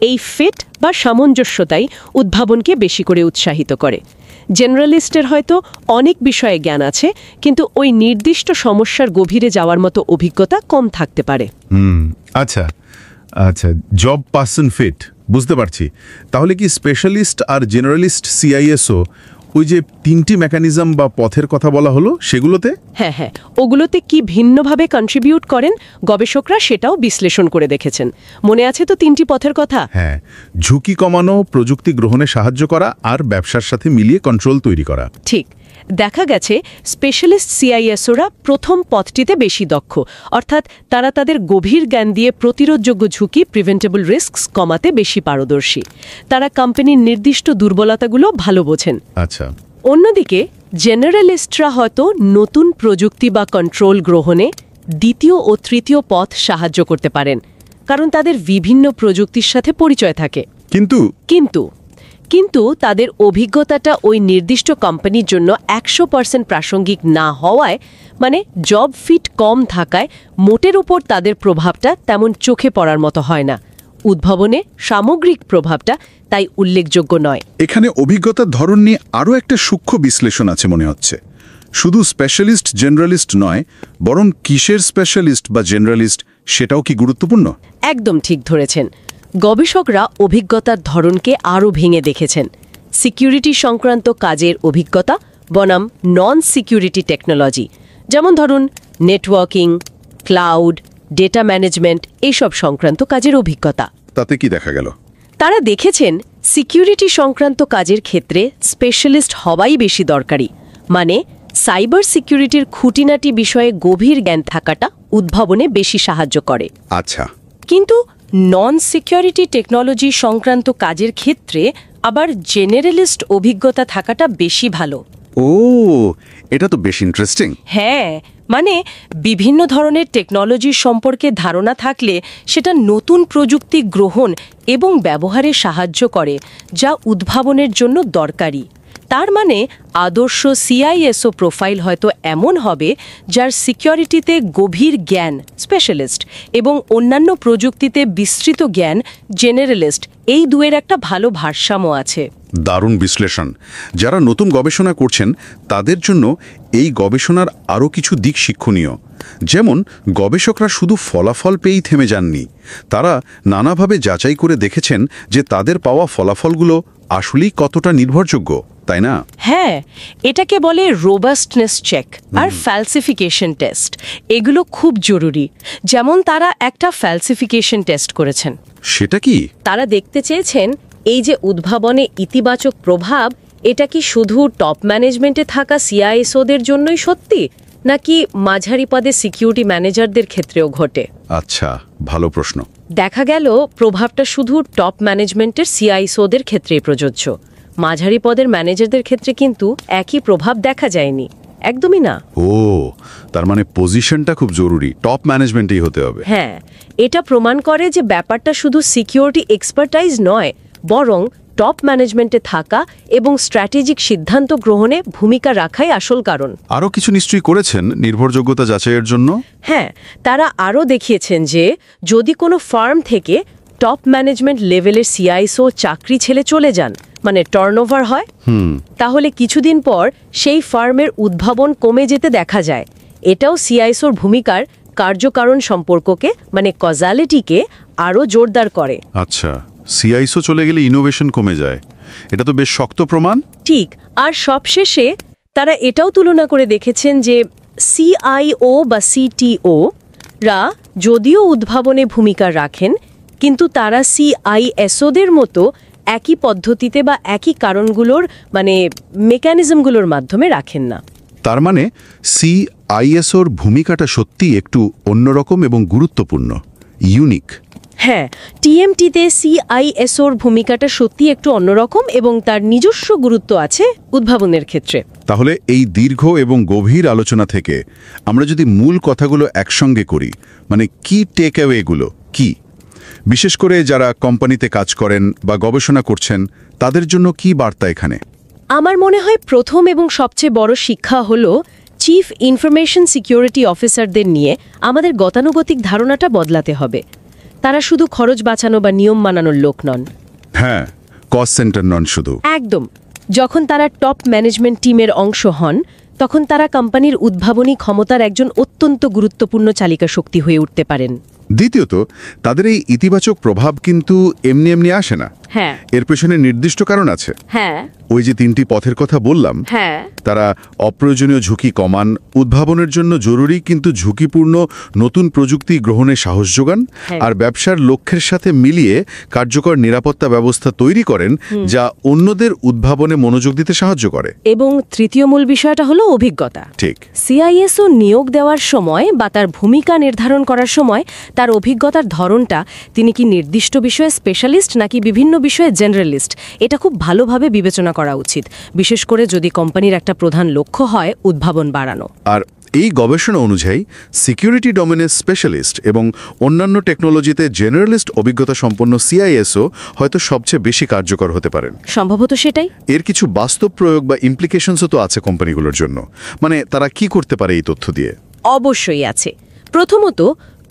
এই ফিট বা সামঞ্জস্যতাই উদ্ভাবনকে বেশি করে উৎসাহিত করে। জেনারেলিস্টের হয়তো অনেক বিষয়ে জ্ঞান আছে, কিন্তু ওই নির্দিষ্ট সমস্যার গভীরে যাওয়ার মতো অভিজ্ঞতা কম থাকতে পারে। আচ্ছা আচ্ছা, জব পারসন ফিট বুঝতে পারছি। তাহলে কি স্পেশালিস্ট আর জেনারেলিস্ট CISO ওই যে তিনটি মেকানিজম বা পথের কথা বলা হলো সেগুলোতে? হ্যাঁ হ্যাঁ, ওগুলোতে কি ভিন্নভাবে কন্ট্রিবিউট করেন গবেষকরা সেটাও বিশ্লেষণ করে দেখেছেন। মনে আছে তো তিনটি পথের কথা? হ্যাঁ, ঝুঁকি কমানো, প্রযুক্তি গ্রহণে সাহায্য করা আর ব্যবসার সাথে মিলিয়ে কন্ট্রোল তৈরি করা। ঠিক। দেখা গেছে স্পেশালিস্ট সিআইএসওরা প্রথম পথটিতে বেশি দক্ষ, অর্থাৎ তারা তাদের গভীর জ্ঞান দিয়ে প্রতিরোধযোগ্য ঝুঁকি প্রিভেন্টেবল রিস্কস কমাতে বেশি পারদর্শী। তারা কোম্পানির নির্দিষ্ট দুর্বলতাগুলো ভালো বোঝেন। আচ্ছা। অন্যদিকে জেনারেলিস্টরা হয়তো নতুন প্রযুক্তি বা কন্ট্রোল গ্রহণে দ্বিতীয় ও তৃতীয় পথ সাহায্য করতে পারেন, কারণ তাদের বিভিন্ন প্রযুক্তির সাথে পরিচয় থাকে। কিন্তু তাদের অভিজ্ঞতাটা ওই নির্দিষ্ট কোম্পানির জন্য 100% প্রাসঙ্গিক না হওয়ায়, মানে জব ফিট কম থাকায় মোটের উপর তাদের প্রভাবটা তেমন চোখে পড়ার মতো হয় না। উদ্ভাবনে সামগ্রিক প্রভাবটা তাই উল্লেখযোগ্য নয়। এখানে অভিজ্ঞতার ধরন নিয়ে আরও একটা সূক্ষ্ম বিশ্লেষণ আছে মনে হচ্ছে। শুধু স্পেশালিস্ট জেনারেলিস্ট নয়, বরং কিসের স্পেশালিস্ট বা জেনারেলিস্ট সেটাও কি গুরুত্বপূর্ণ? একদম ঠিক ধরেছেন। গবেষকরা অভিজ্ঞতার ধরনকে আরও ভেঙে দেখেছেন। সিকিউরিটি সংক্রান্ত কাজের অভিজ্ঞতা বনাম নন সিকিউরিটি টেকনোলজি, যেমন ধরুন নেটওয়ার্কিং, ক্লাউড, ডেটা ম্যানেজমেন্ট, এইসব সংক্রান্ত কাজের অভিজ্ঞতা। তাতে কি দেখা গেল? তারা দেখেছেন সিকিউরিটি সংক্রান্ত কাজের ক্ষেত্রে স্পেশালিস্ট হওয়াই বেশি দরকারি, মানে সাইবার সিকিউরিটির খুঁটিনাটি বিষয়ে গভীর জ্ঞান থাকাটা উদ্ভাবনে বেশি সাহায্য করে। আচ্ছা। কিন্তু নন সিকিউরিটি টেকনোলজি সংক্রান্ত কাজের ক্ষেত্রে আবার জেনারেলিস্ট অভিজ্ঞতা থাকাটা বেশি ভালো। ও, এটা তো বেশ ইন্টারেস্টিং। হ্যাঁ, মানে বিভিন্ন ধরনের টেকনোলজি সম্পর্কে ধারণা থাকলে সেটা নতুন প্রযুক্তি গ্রহণ এবং ব্যবহারে সাহায্য করে, যা উদ্ভাবনের জন্য দরকারি। তার মানে আদর্শ সিআইএসও প্রোফাইল হয়তো এমন হবে যার সিকিউরিটিতে গভীর জ্ঞান স্পেশালিস্ট এবং অন্যান্য প্রযুক্তিতে বিস্তৃত জ্ঞান জেনারেলিস্ট, এই দুয়ের একটা ভালো ভারসাম্য আছে। দারুণ বিশ্লেষণ। যারা নতুন গবেষণা করছেন তাদের জন্য এই গবেষণার আরও কিছু দিক শিক্ষণীয়। যেমন গবেষকরা শুধু ফলাফল পেয়েই থেমে যাননি, তারা নানাভাবে যাচাই করে দেখেছেন যে তাদের পাওয়া ফলাফলগুলো আসলেই কতটা নির্ভরযোগ্য, তাই না? হ্যাঁ, এটাকে বলে রোবাস্টনেস চেক আর ফ্যালসিফিকেশন টেস্ট। এগুলো খুব জরুরি। যেমন তারা একটা ফ্যালসিফিকেশন টেস্ট করেছেন। সেটা কি? তারা দেখতে চেয়েছেন এই যে উদ্ভাবনে ইতিবাচক প্রভাব, এটা কি শুধু টপ ম্যানেজমেন্টে থাকা সিআইএসওদের জন্যই সত্যি, নাকি মাঝারি পদে সিকিউরিটি ম্যানেজারদের ক্ষেত্রেও ঘটে? আচ্ছা, ভালো প্রশ্ন। দেখা গেল প্রভাবটা শুধু টপ ম্যানেজমেন্টের সিআইএসওদের ক্ষেত্রেই প্রযোজ্য। মাঝারি পদের ম্যানেজারদের ক্ষেত্রে কিন্তু একই প্রভাব দেখা যায়নি, একদমই না। ও, তার মানে পজিশনটা খুব জরুরি, টপ ম্যানেজমেন্টেই হতে হবে। হ্যাঁ, এটা প্রমাণ করে যে ব্যাপারটা শুধু সিকিউরিটি এক্সপার্টাইজ নয়, বরং টপ ম্যানেজমেন্টে থাকা এবং স্ট্র্যাটেজিক সিদ্ধান্ত গ্রহণে ভূমিকা রাখাই আসল কারণ। আরও কিছু নিশ্চয়ই করেছেন নির্ভরযোগ্যতা যাচাইয়ের জন্য? হ্যাঁ, তারা আরও দেখিয়েছেন যে যদি কোনো ফার্ম থেকে টপ ম্যানেজমেন্ট লেভেলের সিআইএসও চাকরি ছেড়ে চলে যান, মানে টার্নওভার হয়, তাহলে কিছুদিন পর সেই ফার্মের উদ্ভাবন কমে যেতে দেখা যায়। এটাও সিআইএসওর ভূমিকার কার্যকারণ সম্পর্ককে, মানে কজালিটিকে আরও জোরদার করে। আচ্ছা, সিআইএসও চলে গেলে ইনোভেশন কমে যায়, এটা তো বেশ শক্ত প্রমাণ। ঠিক। আর সবশেষে তারা এটাও তুলনা করে দেখেছেন যে সিআইও বা সিটিও রা যদিও উদ্ভাবনে ভূমিকা রাখেন, কিন্তু তারা সিআইএসওদের মতো একই পদ্ধতিতে বা একই কারণগুলোর, মানে মেকানিজমগুলোর মাধ্যমে রাখেন না। তার মানে সিআইএসওর ভূমিকাটা সত্যি একটু অন্যরকম এবং গুরুত্বপূর্ণ, ইউনিক। হ্যাঁ, টিএমটিতে সিআইএসওর ভূমিকাটা সত্যি একটু অন্যরকম এবং তার নিজস্ব গুরুত্ব আছে উদ্ভাবনের ক্ষেত্রে। তাহলে এই দীর্ঘ এবং গভীর আলোচনা থেকে আমরা যদি মূল কথাগুলো একসঙ্গে করি, মানে কি টেক অ্যাওয়েগুলো কি, বিশেষ করে যারা কোম্পানিতে কাজ করেন বা গবেষণা করছেন, তাদের জন্য কি বার্তা এখানে? আমার মনে হয় প্রথম এবং সবচেয়ে বড় শিক্ষা হলো চিফ ইনফরমেশন সিকিউরিটি অফিসারদের নিয়ে আমাদের গতানুগতিক ধারণাটা বদলাতে হবে। তারা শুধু খরচ বাঁচানো বা নিয়ম মানানোর লোক নন। হ্যাঁ, কস্ট সেন্টার নন শুধু। একদম। যখন তারা টপ ম্যানেজমেন্ট টিমের অংশ হন, তখন তারা কোম্পানির উদ্ভাবনী ক্ষমতার একজন অত্যন্ত গুরুত্বপূর্ণ চালিকা শক্তি হয়ে উঠতে পারেন। দ্বিতীয়ত, তাদের এই ইতিবাচক প্রভাব কিন্তু এমনি এমনি আসে না। হ্যাঁ এর পেছনে নির্দিষ্ট কারণ আছে। হ্যাঁ ওই যে 3টি পথের কথা বললাম, হ্যাঁ তারা অপ্রয়োজনীয় ঝুঁকি কমান, উদ্ভাবনের জন্য জরুরি কিন্তু ঝুঁকিপূর্ণ নতুন প্রযুক্তি গ্রহণে সাহস যোগান, আর ব্যবসার লক্ষ্যের সাথে মিলিয়ে কার্যকর নিরাপত্তা ব্যবস্থা তৈরি করেন যা অন্যদের উদ্ভাবনে মনোযোগ দিতে সাহায্য করে। এবং তৃতীয় মূল বিষয়টা হলো অভিজ্ঞতা। ঠিক। সিআইএসও নিয়োগ দেওয়ার সময় বা তার ভূমিকা নির্ধারণ করার সময় তার অভিজ্ঞতার ধরনটা, তিনি কি নির্দিষ্ট বিষয়ে স্পেশালিস্ট নাকি বিভিন্ন বিষয়ে জেনারেলিস্ট, এটা খুব ভালোভাবে বিবেচনা করা উচিত, বিশেষ করে যদি কোম্পানির একটা প্রধান লক্ষ্য হয় উদ্ভাবন বাড়ানো। আর এই গবেষণা অনুযায়ী সিকিউরিটি ডোমেনের স্পেশালিস্ট এবং অন্যান্য টেকনোলজিতে জেনারেলিস্ট অভিজ্ঞতা সম্পন্ন সিআইএসও হয়তো সবচেয়ে বেশি কার্যকর হতে পারেন। সম্ভবত সেটাই। এর কিছু বাস্তব প্রয়োগ বা ইমপ্লিকেশনসও তো আছে কোম্পানিগুলোর জন্য। মানে তারা কি করতে পারে এই তথ্য দিয়ে? অবশ্যই আছে। প্রথমত,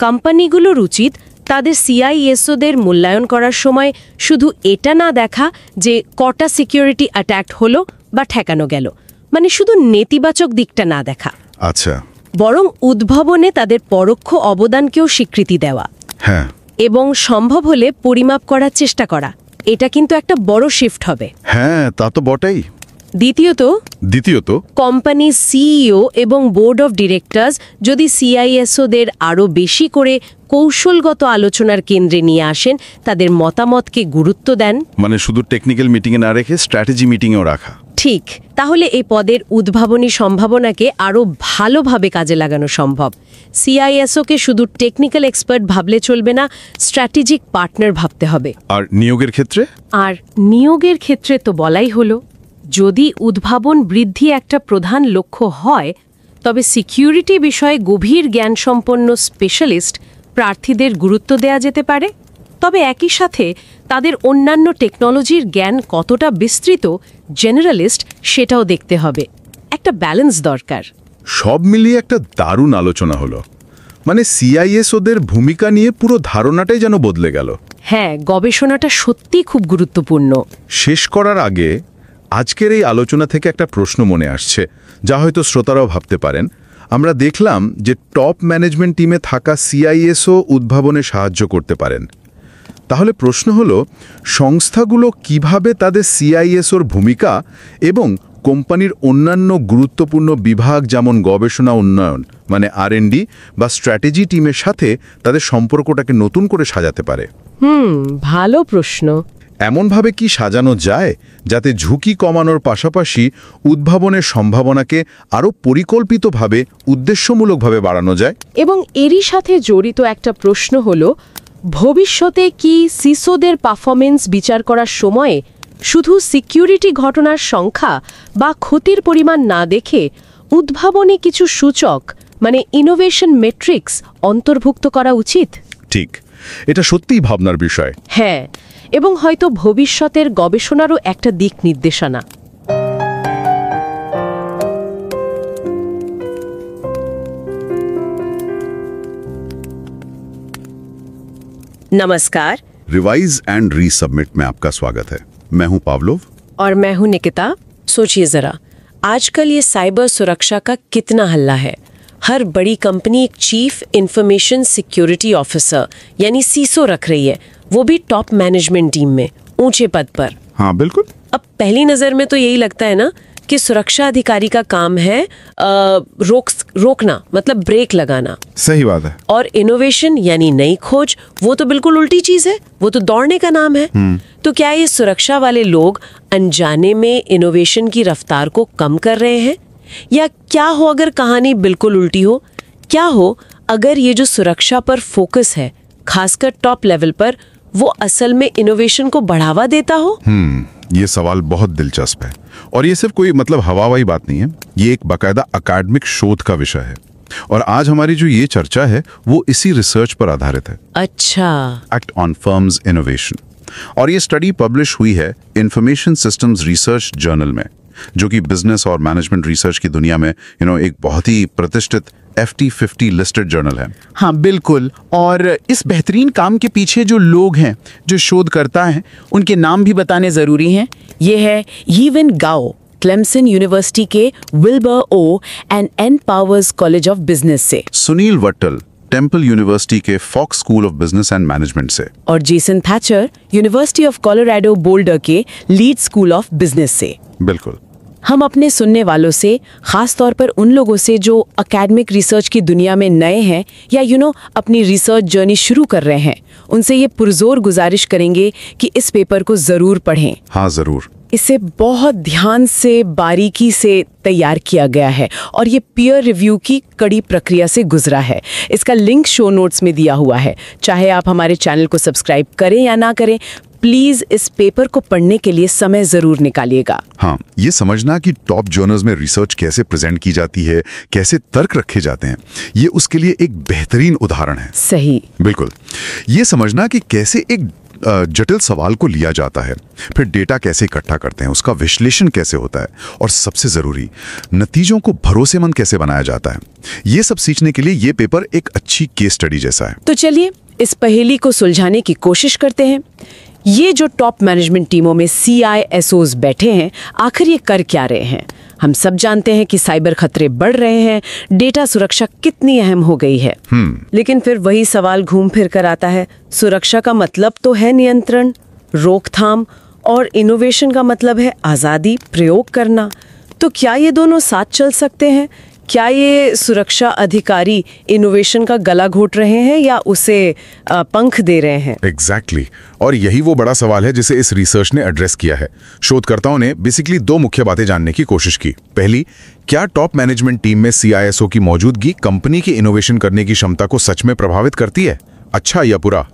কোম্পানিগুলোর উচিত তাদের সিআইএসওদের মূল্যায়ন করার সময় শুধু এটা না দেখা যে কটা সিকিউরিটি অ্যাটাক হলো বা ঠেকানো গেল, মানে শুধু নেতিবাচক দিকটা না দেখা। আচ্ছা। বরং উদ্ভাবনে তাদের পরোক্ষ অবদানকেও স্বীকৃতি দেওয়া। হ্যাঁ। এবং সম্ভব হলে পরিমাপ করার চেষ্টা করা। এটা কিন্তু একটা বড় শিফট হবে। হ্যাঁ, তা তো বটেই। দ্বিতীয়ত, কোম্পানির সিইও এবং বোর্ড অফ ডিরেক্টরস যদি সিআইএসওদের আরও বেশি করে কৌশলগত আলোচনার কেন্দ্রে নিয়ে আসেন, তাদের মতামতকে গুরুত্ব দেন, মানে শুধু টেকনিক্যাল মিটিংয়ে না রেখে স্ট্র্যাটেজি মিটিংয়েও রাখা। ঠিক, তাহলে এই পদের উদ্ভাবনী সম্ভাবনাকে আরও ভালোভাবে কাজে লাগানো সম্ভব। সিআইএসওকে শুধু টেকনিক্যাল এক্সপার্ট ভাবলে চলবে না, স্ট্র্যাটেজিক পার্টনার ভাবতে হবে। আর নিয়োগের ক্ষেত্রে তো বলাই হলো, যদি উদ্ভাবন বৃদ্ধি একটা প্রধান লক্ষ্য হয়, তবে সিকিউরিটি বিষয়ে গভীর জ্ঞানসম্পন্ন স্পেশালিস্ট প্রার্থীদের গুরুত্ব দেয়া যেতে পারে। তবে একই সাথে তাদের অন্যান্য টেকনোলজির জ্ঞান কতটা বিস্তৃত, জেনারেলিস্ট, সেটাও দেখতে হবে। একটা ব্যালেন্স দরকার। সব মিলিয়ে একটা দারুণ আলোচনা হলো। মানে সিআইএসওদের ভূমিকা নিয়ে পুরো ধারণাটাই যেন বদলে গেল। হ্যাঁ, গবেষণাটা সত্যি খুব গুরুত্বপূর্ণ। শেষ করার আগে আজকের এই আলোচনা থেকে একটা প্রশ্ন মনে আসছে, যা হয়তো শ্রোতারাও ভাবতে পারেন। আমরা দেখলাম যে টপ ম্যানেজমেন্ট টিমে থাকা সিআইএসও উদ্ভাবনে সাহায্য করতে পারেন। তাহলে প্রশ্ন হলো, সংস্থাগুলো কিভাবে তাদের সিআইএসওর ভূমিকা এবং কোম্পানির অন্যান্য গুরুত্বপূর্ণ বিভাগ যেমন গবেষণা উন্নয়ন মানে আর&ডি বা স্ট্র্যাটেজি টিমের সাথে তাদের সম্পর্কটাকে নতুন করে সাজাতে পারে? ভালো প্রশ্ন। এমনভাবে কি সাজানো যায় যাতে ঝুঁকি কমানোর পাশাপাশি উদ্ভাবনের সম্ভাবনাকে আরও পরিকল্পিতভাবে উদ্দেশ্যমূলকভাবে বাড়ানো যায়? এবং এরই সাথে জড়িত একটা প্রশ্ন হলো, ভবিষ্যতে কি সিসোদের পারফরমেন্স বিচার করার সময়ে শুধু সিকিউরিটি ঘটনার সংখ্যা বা ক্ষতির পরিমাণ না দেখে উদ্ভাবনী কিছু সূচক মানে ইনোভেশন মেট্রিক্স অন্তর্ভুক্ত করা উচিত? ঠিক, এটা সত্যিই ভাবনার বিষয়। হ্যাঁ, এবং হয়তো ভবিষ্যতের গবেষণারও একটা দিক নির্দেশনা। नमस्कार, रिवाइज एंड रीसबमिट में आपका स्वागत है। मैं हूं पावलोव और मैं हूं निकिता। सोचिए जरा, आजकल ये साइबर सुरक्षा का कितना हल्ला है। हर बड़ी कंपनी एक चीफ इंफॉर्मेशन सिक्योरिटी ऑफिसर यानी सीसो रख रही है, वो भी टॉप मैनेजमेंट टीम में, ऊंचे पद पर। हाँ बिल्कुल। अब पहली नजर में तो यही लगता है ना कि सुरक्षा अधिकारी का काम है रोकना, मतलब ब्रेक लगाना। सही बात है। और इनोवेशन यानी नई खोज, वो तो बिल्कुल उल्टी चीज है, वो तो दौड़ने का नाम है। तो क्या ये सुरक्षा वाले लोग अनजाने में इनोवेशन की रफ्तार को कम कर रहे हैं, या क्या हो अगर कहानी बिल्कुल उल्टी हो? क्या हो अगर ये जो सुरक्षा पर फोकस है, खासकर टॉप लेवल पर, वो असल में इनोवेशन को बढ़ावा देता हो? ये सवाल बहुत दिलचस्प है, और ये सिर्फ कोई मतलब हवावाई बात नहीं है, ये एक बाकायदा अकादमिक शोध का विषय है। और आज हमारी जो ये चर्चा है वो इसी रिसर्च पर आधारित है। अच्छा। एक्ट ऑन फर्म्स इनोवेशन, और ये स्टडी पब्लिश हुई है इंफॉर्मेशन सिस्टम्स रिसर्च जर्नल में, जो कि बिजनेस और मैनेजमेंट रिसर्च की दुनिया में एक बहुत ही प्रतिष्ठित FT50 लिस्टेड जर्नल है। हाँ बिल्कुल, और इस बेहतरीन काम के पीछे जो लोग हैं, जो शोधकर्ता हैं, उनके नाम भी बताने ज़रूरी हैं। ये है यीवन गाओ, क्लेमसन यूनिवर्सिटी के Wilbur O and N Powers College of Business से। सुनील वट्टल, टेम्पल यूनिवर्सिटी के Fox School of Business and Management से। और Jason Thatcher University of Colorado Boulder के लीड स्कूल ऑफ बिजनेस से। बिल्कुल। हम अपने सुनने वालों से, खास तौर पर उन लोगों से जो एकेडमिक रिसर्च की दुनिया में नए हैं या अपनी रिसर्च जर्नी शुरू कर रहे हैं, उनसे ये पुरजोर गुजारिश करेंगे कि इस पेपर को जरूर पढ़ें। हाँ, जरूर। इसे बहुत ध्यान से, बारीकी से तैयार किया गया है और ये पीयर रिव्यू की कड़ी प्रक्रिया से गुजरा है। इसका लिंक शो नोट्स में दिया हुआ है। चाहे आप हमारे चैनल को सब्सक्राइब करें या ना करें, प्लीज इस पेपर को पढ़ने के लिए समय जरूर निकालिएगा। हाँ, ये समझना कि टॉप जर्नल्स में रिसर्च कैसे प्रेजेंट की जाती है, कैसे तर्क रखे जाते हैं, ये उसके लिए एक बेहतरीन उदाहरण है। सही। बिल्कुल। ये समझना कि कैसे एक जटिल सवाल को लिया जाता है, फिर डेटा कैसे इकट्ठा करते हैं, उसका विश्लेषण कैसे होता है, और सबसे जरूरी, नतीजों को भरोसेमंद कैसे बनाया जाता है। ये सब सीखने के लिए ये पेपर एक अच्छी केस स्टडी जैसा है। तो चलिए इस पहेली को सुलझाने की कोशिश करते हैं। ये जो टॉप मैनेजमेंट टीमों में CISOs बैठे हैं, आखिर ये कर क्या रहे हैं? हम सब जानते हैं कि साइबर खतरे बढ़ रहे हैं, डेटा सुरक्षा कितनी अहम हो गई है। लेकिन फिर वही सवाल घूम फिर कर आता है, सुरक्षा का मतलब तो है नियंत्रण, रोकथाम, और इनोवेशन का मतलब है आज़ादी, प्रयोग करना। तो क्या ये दोनों साथ चल सकते हैं? क्या ये सुरक्षा अधिकारी इनोवेशन का गला घोट रहे हैं या उसे पंख दे रहे हैं? एग्जैक्टली। और यही वो बड़ा सवाल है जिसे इस रिसर्च ने एड्रेस किया है। शोधकर्ताओं ने बेसिकली दो मुख्य बातें जानने की कोशिश की। पहली, क्या टॉप मैनेजमेंट टीम में CISO की मौजूदगी कंपनी की इनोवेशन करने की क्षमता को सच में प्रभावित करती है, अच्छा या बुरा?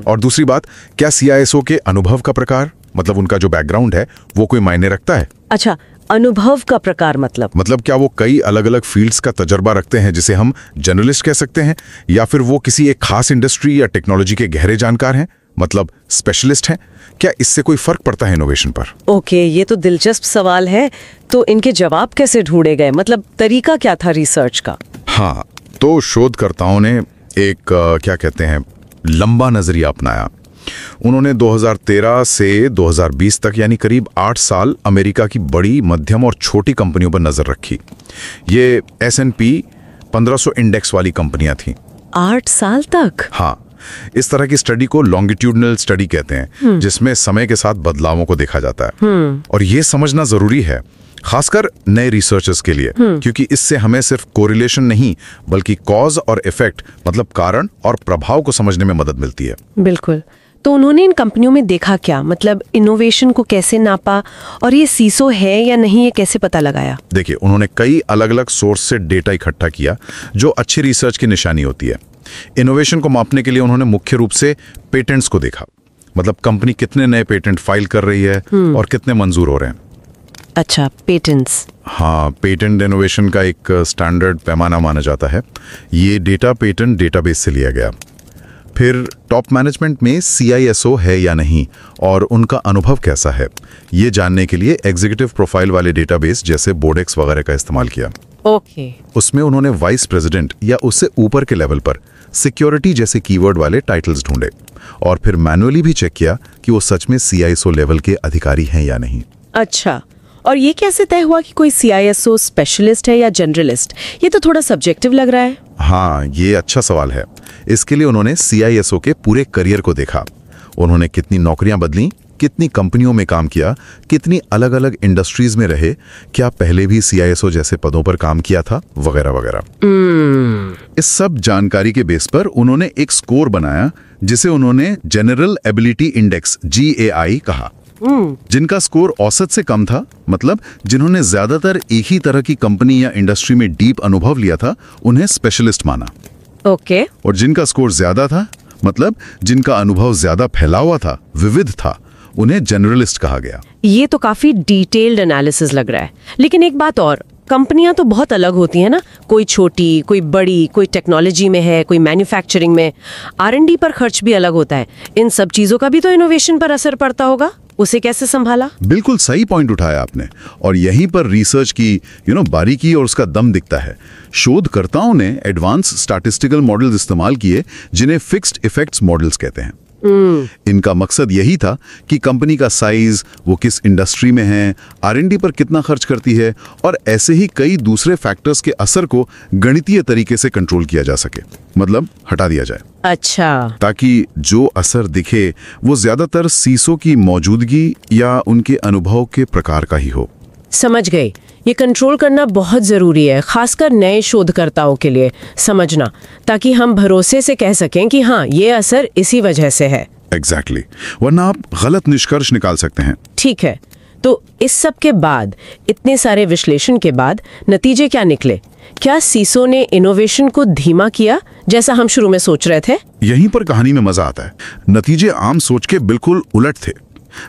और दूसरी बात, क्या CISO के अनुभव का प्रकार, मतलब उनका जो बैकग्राउंड है, वो कोई मायने रखता है? अच्छा, अनुभव का प्रकार मतलब क्या वो कई अलग अलग फील्ड्स का तजर्बा रखते हैं जिसे हम जर्नलिस्ट कह सकते हैं, या फिर वो किसी एक खास इंडस्ट्री या टेक्नोलॉजी के गहरे जानकार हैं, मतलब स्पेशलिस्ट हैं? क्या इससे कोई फर्क पड़ता है इनोवेशन पर? ओके, ये तो दिलचस्प सवाल है। तो इनके जवाब कैसे ढूंढे गए, मतलब तरीका क्या था रिसर्च का? हाँ, तो शोधकर्ताओं ने एक क्या कहते हैं, लंबा नजरिया अपनाया। उन्होंने 2013 से 2020 तक यानी करीब 8 साल अमेरिका की बड़ी, मध्यम और छोटी कंपनियों पर नजर रखी। ये S&P 1500 इंडेक्स वाली कंपनियां थीं। 8 साल तक? हाँ, इस तरह की स्टडी को लॉन्गिट्यूडनल स्टडी कहते हैं, जिसमें समय के साथ बदलावों को देखा जाता है। और ये समझना जरूरी है, खासकर नए रिसर्चर्स के लिए, क्योंकि इससे हमें सिर्फ कोरिलेशन नहीं बल्कि कॉज और इफेक्ट, मतलब कारण और प्रभाव को समझने में मदद मिलती है। बिल्कुल। तो उन्होंने इन कंपनियों में देखा क्या, मतलब इनोवेशन को कैसे नापा, और ये CISO है या नहीं, ये कैसे पता लगाया? देखिए, उन्होंने कई अलग अलग सोर्स से डेटा इकट्ठा किया, जो अच्छी रिसर्च की निशानी होती है। इनोवेशन को मापने के लिए उन्होंने मुख्य रूप से पेटेंट्स को देखा, मतलब कंपनी कितने नए पेटेंट फाइल कर रही है और कितने मंजूर हो रहे हैं। अच्छा, पेटेंट्स। हाँ, पेटेंट इनोवेशन का एक स्टैंडर्ड पैमाना माना जाता है। ये डेटा पेटेंट डेटाबेस से लिया गया। फिर टॉप मैनेजमेंट में CISO है या नहीं और उनका अनुभव कैसा है, ये जानने के लिए एग्जीक्यूटिव प्रोफाइल वाले डेटाबेस जैसे बोर्डेक्स वगैरह का इस्तेमाल किया। ओके। उसमें उन्होंने वाइस प्रेसिडेंट या उससे ऊपर के लेवल पर सिक्योरिटी जैसे कीवर्ड वाले टाइटल्स ढूंढे, और फिर मैनुअली भी चेक किया कि वो सच में CISO लेवल के अधिकारी हैं या नहीं। अच्छा, और ये कैसे तय हुआ कि कोई CISO स्पेशलिस्ट है या जनरलिस्ट? ये तो थोड़ा सब्जेक्टिव लग रहा है। हाँ, ये अच्छा सवाल है। इसके लिए उन्होंने CISO के पूरे करियर को देखा। उन्होंने कितनी नौकरियां बदली, कितनी कंपनियों में काम किया, कितनी अलग अलग इंडस्ट्रीज में रहे, क्या पहले भी CISO जैसे पदों पर काम किया था, वगैरह वगैरह। इस सब जानकारी के बेस पर उन्होंने एक स्कोर बनाया जिसे उन्होंने जनरल एबिलिटी इंडेक्स GAI कहा। जिनका स्कोर औसत से कम था, मतलब जिन्होंने ज्यादातर एक ही तरह की कंपनी या इंडस्ट्री में डीप अनुभव लिया था, उन्हें स्पेशलिस्ट माना। ओके। और जिनका स्कोर ज्यादा था, मतलब जिनका अनुभव ज्यादा फैला हुआ था, विविध था, उन्हें जनरलिस्ट कहा गया। ये तो काफी डिटेल्ड एनालिसिस लग रहा है। लेकिन एक बात और, कंपनियां तो बहुत अलग होती हैं ना, कोई छोटी, कोई बड़ी, कोई टेक्नोलॉजी में है, कोई मैन्युफैक्चरिंग में। R&D पर खर्च भी अलग होता है। इन सब चीजों का भी तो इनोवेशन पर असर पड़ता होगा, उसे कैसे संभाला? बिल्कुल सही पॉइंट उठाया आपने, और यहीं पर रिसर्च की बारीकी और उसका दम दिखता है। शोधकर्ताओं ने एडवांस स्टैटिस्टिकल मॉडल्स इस्तेमाल किए, जिन्हें फिक्स्ड इफेक्ट्स मॉडल्स कहते हैं। इनका मकसद यही था कि कंपनी का साइज, वो किस इंडस्ट्री में है, R&D पर कितना खर्च करती है और ऐसे ही कई दूसरे फैक्टर्स के असर को गणितीय तरीके से कंट्रोल किया जा सके, मतलब हटा दिया जाए। अच्छा, ताकि जो असर दिखे वो ज्यादातर सीसो की मौजूदगी या उनके अनुभव के प्रकार का ही हो। समझ गई। ये कंट्रोल करना बहुत ज़रूरी है, खासकर नए शोधकर्ताओं के लिए समझना, ताकि हम भरोसे से कह सकें कि हाँ, ये असर इसी वजह से है। एग्जैक्टली, वरना आप गलत निष्कर्ष निकाल सकते हैं। ठीक है, तो इस सब के बाद, इतने सारे विश्लेषण के बाद नतीजे क्या निकले? क्या सीसो ने इनोवेशन को धीमा किया, जैसा हम शुरू में सोच रहे थे? यहीं पर कहानी में मजा आता है। नतीजे आम सोच के बिल्कुल उलट थे।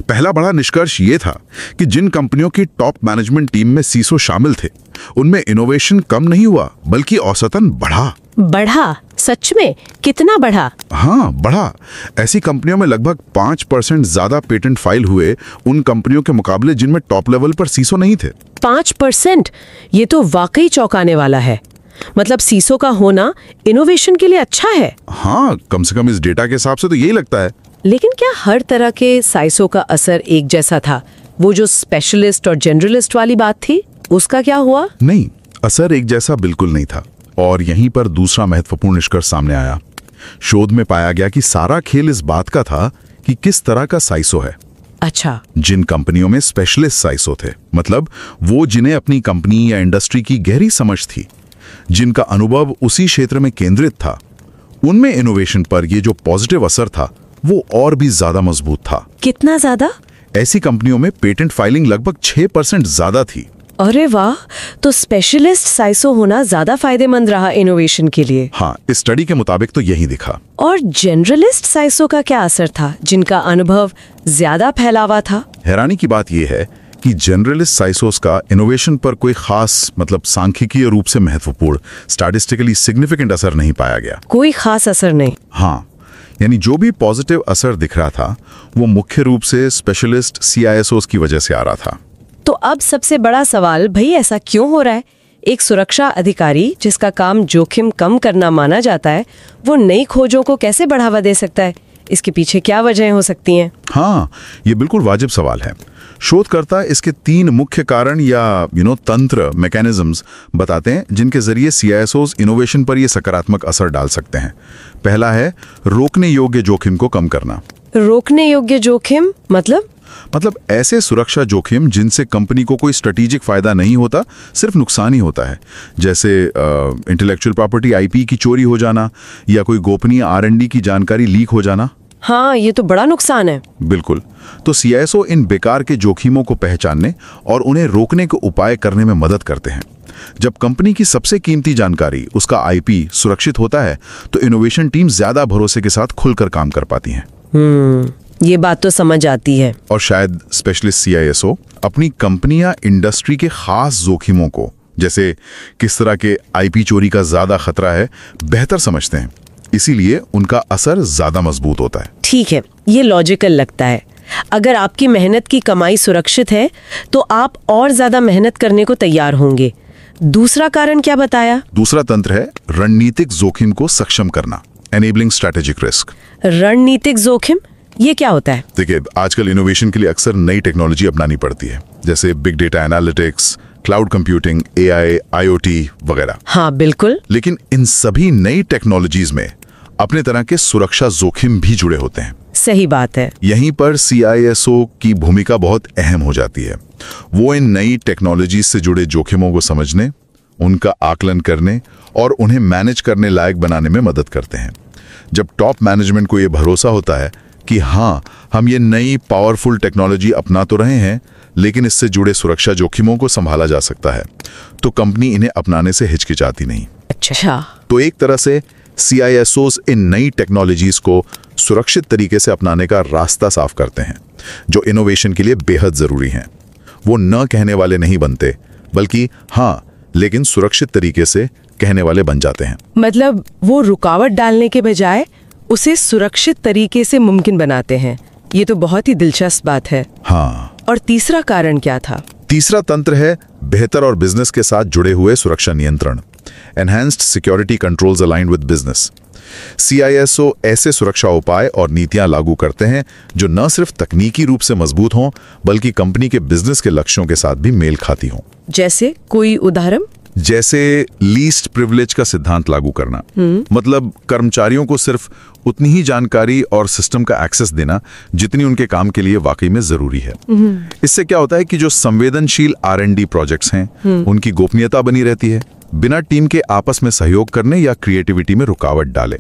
पहला बड़ा निष्कर्ष ये था कि जिन कंपनियों की टॉप मैनेजमेंट टीम में सीसो शामिल थे, उनमें इनोवेशन कम नहीं हुआ, बल्कि औसतन बढ़ा। बढ़ा? सच में? कितना बढ़ा? हाँ, बढ़ा। ऐसी कंपनियों में लगभग 5% ज्यादा पेटेंट फाइल हुए उन कंपनियों के मुकाबले जिनमें टॉप लेवल पर सीसो नहीं थे। 5%? ये तो वाकई चौंकाने वाला है। मतलब सीसो का होना इनोवेशन के लिए अच्छा है। हाँ, कम से कम इस डेटा के हिसाब से तो यही लगता है। लेकिन क्या हर तरह के साइसो का असर एक जैसा था? वो जो स्पेशलिस्ट और जनरलिस्ट वाली बात थी, उसका क्या हुआ? नहीं, असर एक जैसा बिल्कुल नहीं था। और यहीं पर दूसरा महत्वपूर्ण निष्कर्ष सामने आया। शोध में पाया गया कि सारा खेल इस बात का था कि किस तरह का साइसो है। अच्छा। जिन कंपनियों में स्पेशलिस्ट साइसो थे, मतलब वो जिन्हें अपनी कंपनी या इंडस्ट्री की गहरी समझ थी, जिनका अनुभव उसी क्षेत्र में केंद्रित था, उनमें इनोवेशन पर ये जो पॉजिटिव असर था वो और भी ज्यादा मजबूत था। कितना ज्यादा? ऐसी कंपनियों में पेटेंट फाइलिंग लगभग 6% ज्यादा थी। अरे वाह, तो स्पेशलिस्ट साइसो होना ज्यादा फायदेमंद रहा इनोवेशन के लिए। हाँ, इस स्टडी के मुताबिक तो यही दिखा। और जनरलिस्ट साइसो का क्या असर था, जिनका अनुभव ज्यादा फैलावा था? हैरानी की बात यह है कि जनरलिस्ट साइसोस का इनोवेशन पर कोई खास, मतलब सांख्यिकीय रूप से महत्वपूर्ण, स्टैटिस्टिकली सिग्निफिकेंट असर नहीं पाया गया। कोई खास असर नहीं? हाँ, यानी जो भी पॉजिटिव असर दिख रहा था वो मुख्य रूप से स्पेशलिस्ट CISOs की वजह से आ रहा था। तो अब सबसे बड़ा सवाल, भाई ऐसा क्यों हो रहा है? एक सुरक्षा अधिकारी जिसका काम जोखिम कम करना माना जाता है, वो नई खोजों को कैसे बढ़ावा दे सकता है? इसके पीछे क्या वजहें हो सकती हैं? हाँ, ये बिल्कुल वाजिब सवाल है। शोधकर्ता इसके 3 मुख्य कारण या तंत्र, मैकेनिज्म्स बताते हैं जिनके जरिए CISOs इनोवेशन पर ये सकारात्मक असर डाल सकते हैं। पहला है रोकने योग्य जोखिम को कम करना। रोकने योग्य जोखिम मतलब ऐसे सुरक्षा जोखिम जिनसे कंपनी को कोई स्ट्रेटेजिक फायदा नहीं होता, सिर्फ नुकसान ही होता है, जैसे इंटेलेक्चुअल प्रॉपर्टी IP की चोरी हो जाना या कोई गोपनीय R&D की जानकारी लीक हो जाना। हाँ, ये तो बड़ा नुकसान है। बिल्कुल। तो CISO इन बेकार के जोखिमों को पहचानने और उन्हें रोकने के उपाय करने में मदद करते हैं। जब कंपनी की सबसे कीमती जानकारी, उसका IP सुरक्षित होता है, तो इनोवेशन टीम ज्यादा भरोसे के साथ खुलकर काम कर पाती हैं। ये बात तो समझ आती है। और शायद स्पेशलिस्ट CISO अपनी कंपनी या इंडस्ट्री के खास जोखिमों को, जैसे किस तरह के IP चोरी का ज्यादा खतरा है, बेहतर समझते हैं। इसीलिए उनका असर ज्यादा मजबूत होता है। ठीक है, ये लॉजिकल लगता है। अगर आपकी मेहनत की कमाई सुरक्षित है, तो आप और ज्यादा मेहनत करने को तैयार होंगे। दूसरा कारण क्या बताया? दूसरा तंत्र है रणनीतिक जोखिम को सक्षम करना, एनेबलिंग स्ट्रेटेजिक रिस्क। रणनीतिक जोखिम, ये क्या होता है? देखिए, आजकल इनोवेशन के लिए अक्सर नई टेक्नोलॉजी अपनानी पड़ती है, जैसे big data analytics, cloud computing, AI, IoT वगैरह। हाँ बिल्कुल। लेकिन इन सभी नई टेक्नोलॉजीज में अपने तरह के सुरक्षा जोखिम भी जुड़े होते हैं। सही बात है। यहीं पर CISO की भूमिका बहुत अहम हो जाती है। वो इन नई टेक्नोलॉजी से जुड़े जोखिमों को समझने, उनका आकलन करने और उन्हें मैनेज करने लायक बनाने में मदद करते हैं। जब टॉप मैनेजमेंट को ये भरोसा होता है कि हाँ, हम ये नई पावरफुल टेक्नोलॉजी अपना तो रहे हैं, लेकिन इससे जुड़े सुरक्षा जोखिमों को संभाला जा सकता है, तो कंपनी इन्हें अपनाने से हिचकिचाती नहीं। अच्छा। तो एक तरह से CISOs इन नई टेक्नोलॉजीज को सुरक्षित तरीके से अपनाने का रास्ता साफ करते हैं, जो इनोवेशन के लिए बेहद जरूरी हैं। वो न कहने वाले नहीं बनते, बल्कि हाँ लेकिन सुरक्षित तरीके से कहने वाले बन जाते हैं। मतलब वो रुकावट डालने के बजाय उसे सुरक्षित तरीके से मुमकिन बनाते हैं। ये तो बहुत ही दिलचस्प बात है। हाँ। और तीसरा कारण क्या था? तीसरा तंत्र है बेहतर और बिजनेस के साथ जुड़े हुए सुरक्षा नियंत्रण, enhanced security controls aligned with business. CISO ऐसे सुरक्षा उपाय और नीतियां लागू करते हैं जो न सिर्फ तकनीकी रूप से मजबूत हों बल्कि कंपनी के बिजनेस के लक्ष्यों के साथ भी मेल खाती हों। जैसे कोई उदाहरण? जैसे लीस्ट प्रिविलेज का सिद्धांत लागू करना, मतलब कर्मचारियों को सिर्फ उतनी ही जानकारी और सिस्टम का एक्सेस देना जितनी उनके काम के लिए वाकई में जरूरी है। इससे क्या होता है कि जो संवेदनशील R&D प्रोजेक्ट्स हैं उनकी गोपनीयता बनी रहती है, बिना टीम के आपस में सहयोग करने या क्रिएटिविटी में रुकावट डाले।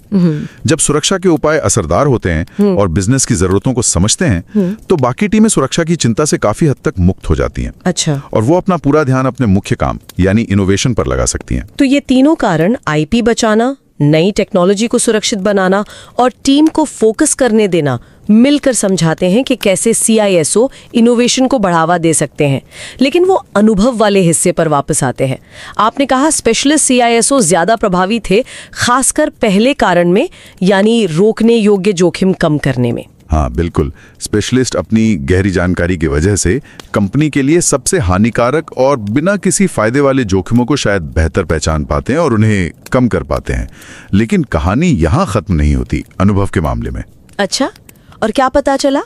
जब सुरक्षा के उपाय असरदार होते हैं और बिजनेस की जरूरतों को समझते हैं तो बाकी टीमें सुरक्षा की चिंता से काफी हद तक मुक्त हो जाती हैं। अच्छा। और वो अपना पूरा ध्यान अपने मुख्य काम यानी इनोवेशन पर लगा सकती हैं। तो ये तीनों कारण IP बचाना, नई टेक्नोलॉजी को सुरक्षित बनाना और टीम को फोकस करने देना मिलकर समझाते हैं कि कैसे CISO इनोवेशन को बढ़ावा दे सकते हैं। लेकिन वो अनुभव वाले हिस्से पर वापस आते हैं। आपने कहा स्पेशलिस्ट CISO ज्यादा प्रभावी थे, खासकर पहले कारण में, यानी रोकने योग्य जोखिम कम करने में। हाँ बिल्कुल, स्पेशलिस्ट अपनी गहरी जानकारी की वजह से कंपनी के लिए सबसे हानिकारक और बिना किसी फायदे वाले जोखिमों को शायद बेहतर पहचान पाते हैं और उन्हें कम कर पाते हैं। लेकिन कहानी यहाँ खत्म नहीं होती अनुभव के मामले में। अच्छा, और क्या पता चला?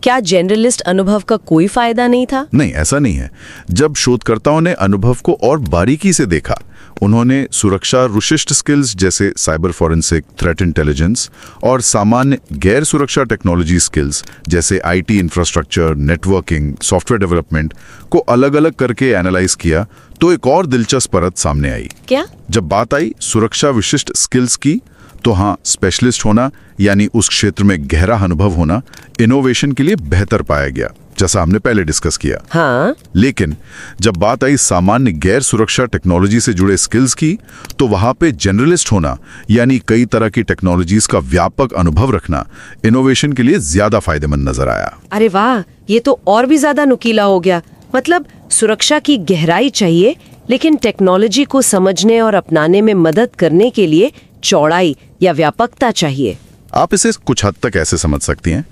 क्या जनरलिस्ट अनुभव का कोई फायदा नहीं था? नहीं, ऐसा नहीं है। जब शोधकर्ताओं ने अनुभव को और बारीकी से देखा, उन्होंने सुरक्षा विशिष्ट स्किल्स जैसे साइबर फॉरेंसिक, थ्रेट इंटेलिजेंस और सामान्य गैर सुरक्षा टेक्नोलॉजी स्किल्स जैसे IT infrastructure, networking, software development को अलग अलग करके एनालाइज किया तो एक और दिलचस्प परत सामने आई। क्या? जब बात आई सुरक्षा विशिष्ट स्किल्स की तो हाँ, स्पेशलिस्ट होना यानी उस क्षेत्र में गहरा अनुभव होना इनोवेशन के लिए बेहतर पाया गया, जैसा हमने पहले डिस्कस किया। हाँ। लेकिन जब बात आई सामान्य गैर सुरक्षा टेक्नोलॉजी से जुड़े स्किल्स की तो वहां पे जनरलिस्ट होना यानी कई तरह की टेक्नोलॉजीज का व्यापक अनुभव रखना इनोवेशन के लिए ज्यादा फायदेमंद नजर आया। अरे वाह, ये तो और भी ज्यादा नुकीला हो गया। मतलब सुरक्षा की गहराई चाहिए लेकिन टेक्नोलॉजी को समझने और अपनाने में मदद करने के लिए चौड़ाई या व्यापकता चाहिए। आप इसे कुछ हद तक ऐसे समझ सकती हैं,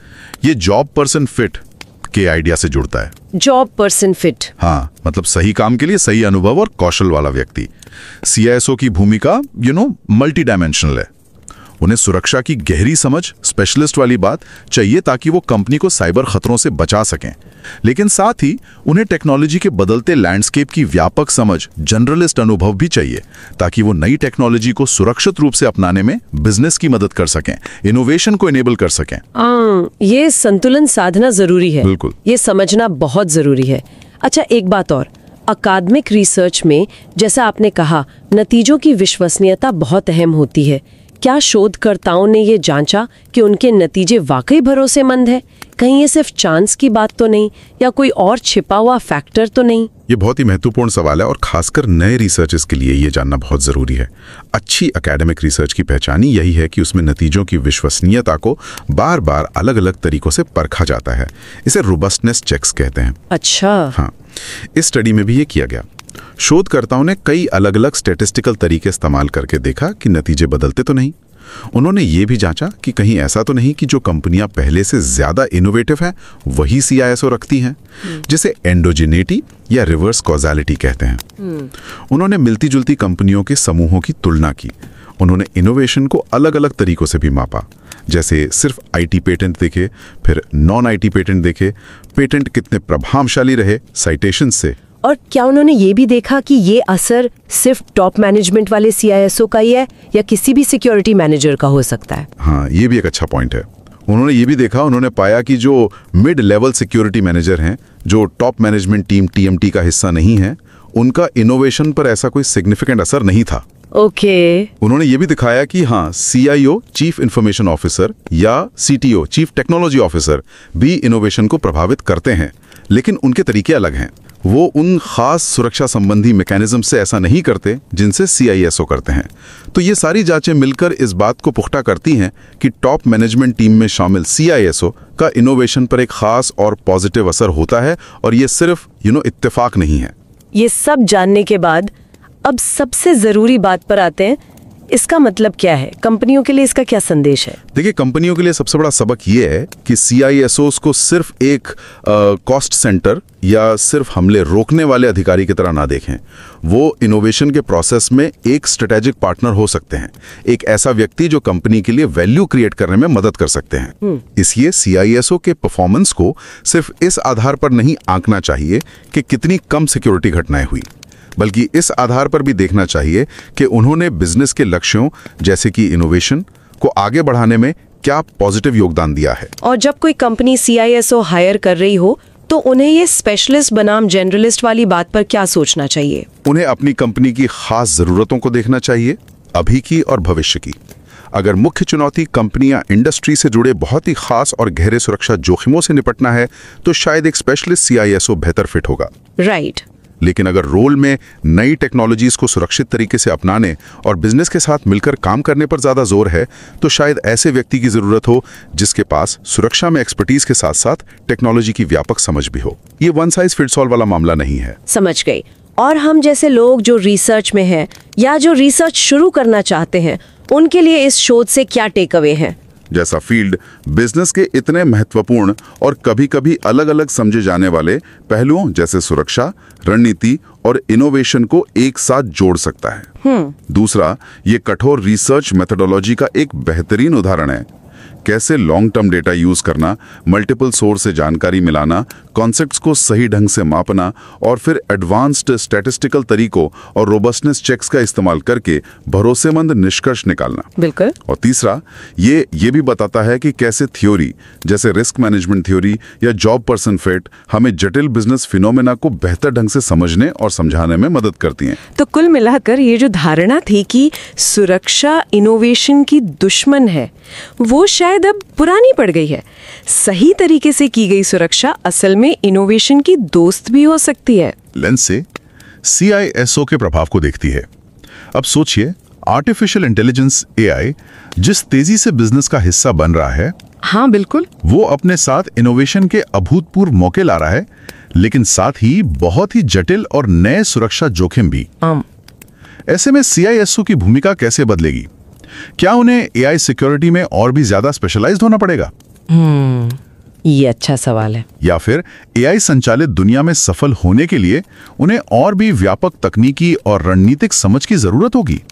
ये जॉब पर्सन फिट के आइडिया से जुड़ता है। Job person fit? हाँ, मतलब सही काम के लिए सही अनुभव और कौशल वाला व्यक्ति। CISO की भूमिका मल्टी डायमेंशनल है। उन्हें सुरक्षा की गहरी समझ, स्पेशलिस्ट वाली बात चाहिए ताकि वो कंपनी को साइबर खतरों से बचा सकें, लेकिन साथ ही उन्हें टेक्नोलॉजी के बदलते लैंडस्केप की व्यापक समझ, जनरलिस्ट अनुभव भी चाहिए ताकि वो नई टेक्नोलॉजी को सुरक्षित रूप से अपनाने में बिजनेस की मदद कर सकें, इनोवेशन को इनेबल कर सकें। ये संतुलन साधना जरूरी है। बिल्कुल, ये समझना बहुत जरूरी है। अच्छा, एक बात और, अकादमिक रिसर्च में जैसा आपने कहा नतीजों की विश्वसनीयता बहुत अहम होती है। क्या शोधकर्ताओं ने ये जांचा कि उनके नतीजे वाकई भरोसेमंद है? कहीं ये सिर्फ चांस की बात तो नहीं या कोई और छिपा हुआ फैक्टर तो नहीं? ये बहुत ही महत्वपूर्ण सवाल है और खासकर नए रिसर्चर्स के लिए ये जानना बहुत जरूरी है। अच्छी एकेडमिक रिसर्च की पहचान ही यही है कि उसमें नतीजों की विश्वसनीयता को बार बार अलग अलग तरीकों से परखा जाता है। इसे रोबस्टनेस चेक्स कहते हैं। अच्छा। हाँ, इस स्टडी में भी ये किया गया। शोधकर्ताओं ने कई अलग अलग स्टैटिस्टिकल तरीके इस्तेमाल करके देखा कि नतीजे बदलते तो नहीं। उन्होंने ये भी जांचा कि कहीं ऐसा तो नहीं कि जो कंपनियां पहले से ज्यादा इनोवेटिव हैं वही CISO रखती हैं, जिसे एंडोजिनेटी या रिवर्स कॉजालिटी कहते हैं। उन्होंने मिलती जुलती कंपनियों के समूहों की तुलना की। उन्होंने इनोवेशन को अलग अलग तरीकों से भी मापा, जैसे सिर्फ IT पेटेंट देखे, फिर नॉन IT पेटेंट देखे, पेटेंट कितने प्रभावशाली रहे साइटेशन से। और क्या उन्होंने ये भी देखा कि ये असर सिर्फ टॉप मैनेजमेंट वाले CISO का ही है या किसी भी सिक्योरिटी मैनेजर का हो सकता है? हाँ, ये भी एक अच्छा पॉइंट है। उन्होंने ये भी देखा, उन्होंने पाया कि जो मिड लेवल सिक्योरिटी मैनेजर हैं, जो टॉप मैनेजमेंट टीम TMT का हिस्सा नहीं है, उनका इनोवेशन पर ऐसा कोई सिग्निफिकेंट असर नहीं था। ओके। उन्होंने ये भी दिखाया कि हाँ, CIO चीफ इंफॉर्मेशन ऑफिसर या CTO चीफ टेक्नोलॉजी ऑफिसर भी इनोवेशन को प्रभावित करते हैं, लेकिन उनके तरीके अलग हैं। वो उन खास सुरक्षा संबंधी मैकेनिज्म से ऐसा नहीं करते जिनसे CISO करते हैं। तो ये सारी जांचें मिलकर इस बात को पुख्ता करती हैं कि टॉप मैनेजमेंट टीम में शामिल CISO का इनोवेशन पर एक खास और पॉजिटिव असर होता है और ये सिर्फ इत्तेफाक नहीं है। ये सब जानने के बाद अब सबसे जरूरी बात पर आते हैं इसका मतलब क्या है? कंपनियों के लिए इसका क्या संदेश है? देखिए, कंपनियों के लिए सबसे बड़ा सबक ये है कि CISOs को सिर्फ एक कॉस्ट सेंटर या सिर्फ हमले रोकने वाले अधिकारी की तरह ना देखें। वो इनोवेशन के प्रोसेस में एक स्ट्रेटेजिक पार्टनर हो सकते हैं, एक ऐसा व्यक्ति जो कंपनी के लिए वैल्यू क्रिएट करने में मदद कर सकते हैं। इसलिए CISO के परफॉर्मेंस को सिर्फ इस आधार पर नहीं आंकना चाहिए कि कितनी कम सिक्योरिटी घटनाएं हुई, बल्कि इस आधार पर भी देखना चाहिए कि उन्होंने बिजनेस के लक्ष्यों जैसे कि इनोवेशन को आगे बढ़ाने में क्या पॉजिटिव योगदान दिया है। और जब कोई कंपनी CISO हायर कर रही हो तो उन्हें ये स्पेशलिस्ट बनाम जनरलिस्ट वाली बात पर क्या सोचना चाहिए? उन्हें अपनी कंपनी की खास जरूरतों को देखना चाहिए, अभी की और भविष्य की। अगर मुख्य चुनौती कंपनी या इंडस्ट्री से जुड़े बहुत ही खास और गहरे सुरक्षा जोखिमों से निपटना है तो शायद एक स्पेशलिस्ट CISO बेहतर फिट होगा। राइट। लेकिन अगर रोल में नई टेक्नोलॉजीज को सुरक्षित तरीके से अपनाने और बिजनेस के साथ मिलकर काम करने पर ज्यादा जोर है तो शायद ऐसे व्यक्ति की जरूरत हो जिसके पास सुरक्षा में एक्सपर्टीज के साथ साथ टेक्नोलॉजी की व्यापक समझ भी हो। ये वन साइज फिट्स ऑल वाला मामला नहीं है। समझ गई। और हम जैसे लोग जो रिसर्च में हैं या जो रिसर्च शुरू करना चाहते हैं उनके लिए इस शोध से क्या टेक अवे हैं? जैसा फील्ड बिजनेस के इतने महत्वपूर्ण और कभी-कभी अलग-अलग समझे जाने वाले पहलुओं जैसे सुरक्षा, रणनीति और इनोवेशन को एक साथ जोड़ सकता है। दूसरा, ये कठोर रिसर्च मेथोडोलॉजी का एक बेहतरीन उदाहरण है। कैसे लॉन्ग टर्म डेटा यूज करना, मल्टीपल सोर्स से जानकारी मिलाना, कॉन्सेप्ट्स को सही ढंग से मापना और फिर एडवांस्ड स्टैटिस्टिकल तरीकों और रोबस्टनेस चेक्स का इस्तेमाल करके भरोसेमंद निष्कर्ष निकालना। बिल्कुल। और तीसरा, ये भी बताता है कि कैसे थ्योरी जैसे रिस्क मैनेजमेंट थ्योरी या जॉब पर्सन फिट हमें जटिल बिजनेस फिनोमेना को बेहतर ढंग से समझने और समझाने में मदद करती हैं। तो कुल मिलाकर ये जो धारणा थी कि सुरक्षा इनोवेशन की दुश्मन है, वो शायद अब पुरानी पड़ गई है। सही तरीके से की गई सुरक्षा असल में इनोवेशन की दोस्त भी हो सकती है। लेंस से CISO के प्रभाव को देखती है। अब सोचिए, आर्टिफिशियल इंटेलिजेंस AI जिस तेजी से बिजनेस का हिस्सा बन रहा है, हाँ बिल्कुल, वो अपने साथ इनोवेशन के अभूतपूर्व मौके ला रहा है, लेकिन साथ ही बहुत ही जटिल और नए सुरक्षा जोखिम भी। ऐसे में CISO की भूमिका कैसे बदलेगी? क्या उन्हें AI सिक्योरिटी में और भी ज्यादा स्पेशलाइज्ड होना पड़ेगा? ये अच्छा सवाल है। या फिर AI संचालित दुनिया में सफल होने के लिए उन्हें और भी व्यापक तकनीकी और रणनीतिक समझ की जरूरत होगी?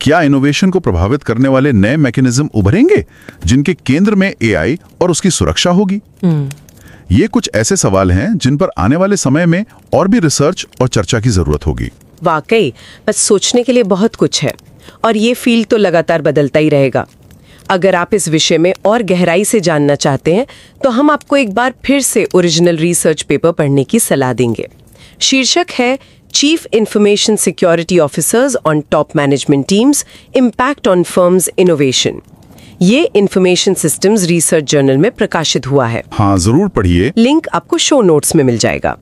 क्या इनोवेशन को प्रभावित करने वाले नए मैकेनिज्म उभरेंगे जिनके केंद्र में AI और उसकी सुरक्षा होगी? ये कुछ ऐसे सवाल हैं जिन पर आने वाले समय में और भी रिसर्च और चर्चा की जरूरत होगी। वाकई, बस सोचने के लिए बहुत कुछ है और ये फील्ड तो लगातार बदलता ही रहेगा। अगर आप इस विषय में और गहराई से जानना चाहते हैं तो हम आपको एक बार फिर से ओरिजिनल रिसर्च पेपर पढ़ने की सलाह देंगे। शीर्षक है chief information security officers on top management teams, impact on firms innovation. ये इंफॉर्मेशन सिस्टम्स रिसर्च जर्नल में प्रकाशित हुआ है। हाँ, जरूर पढ़िए। लिंक आपको शो नोट्स में मिल जाएगा।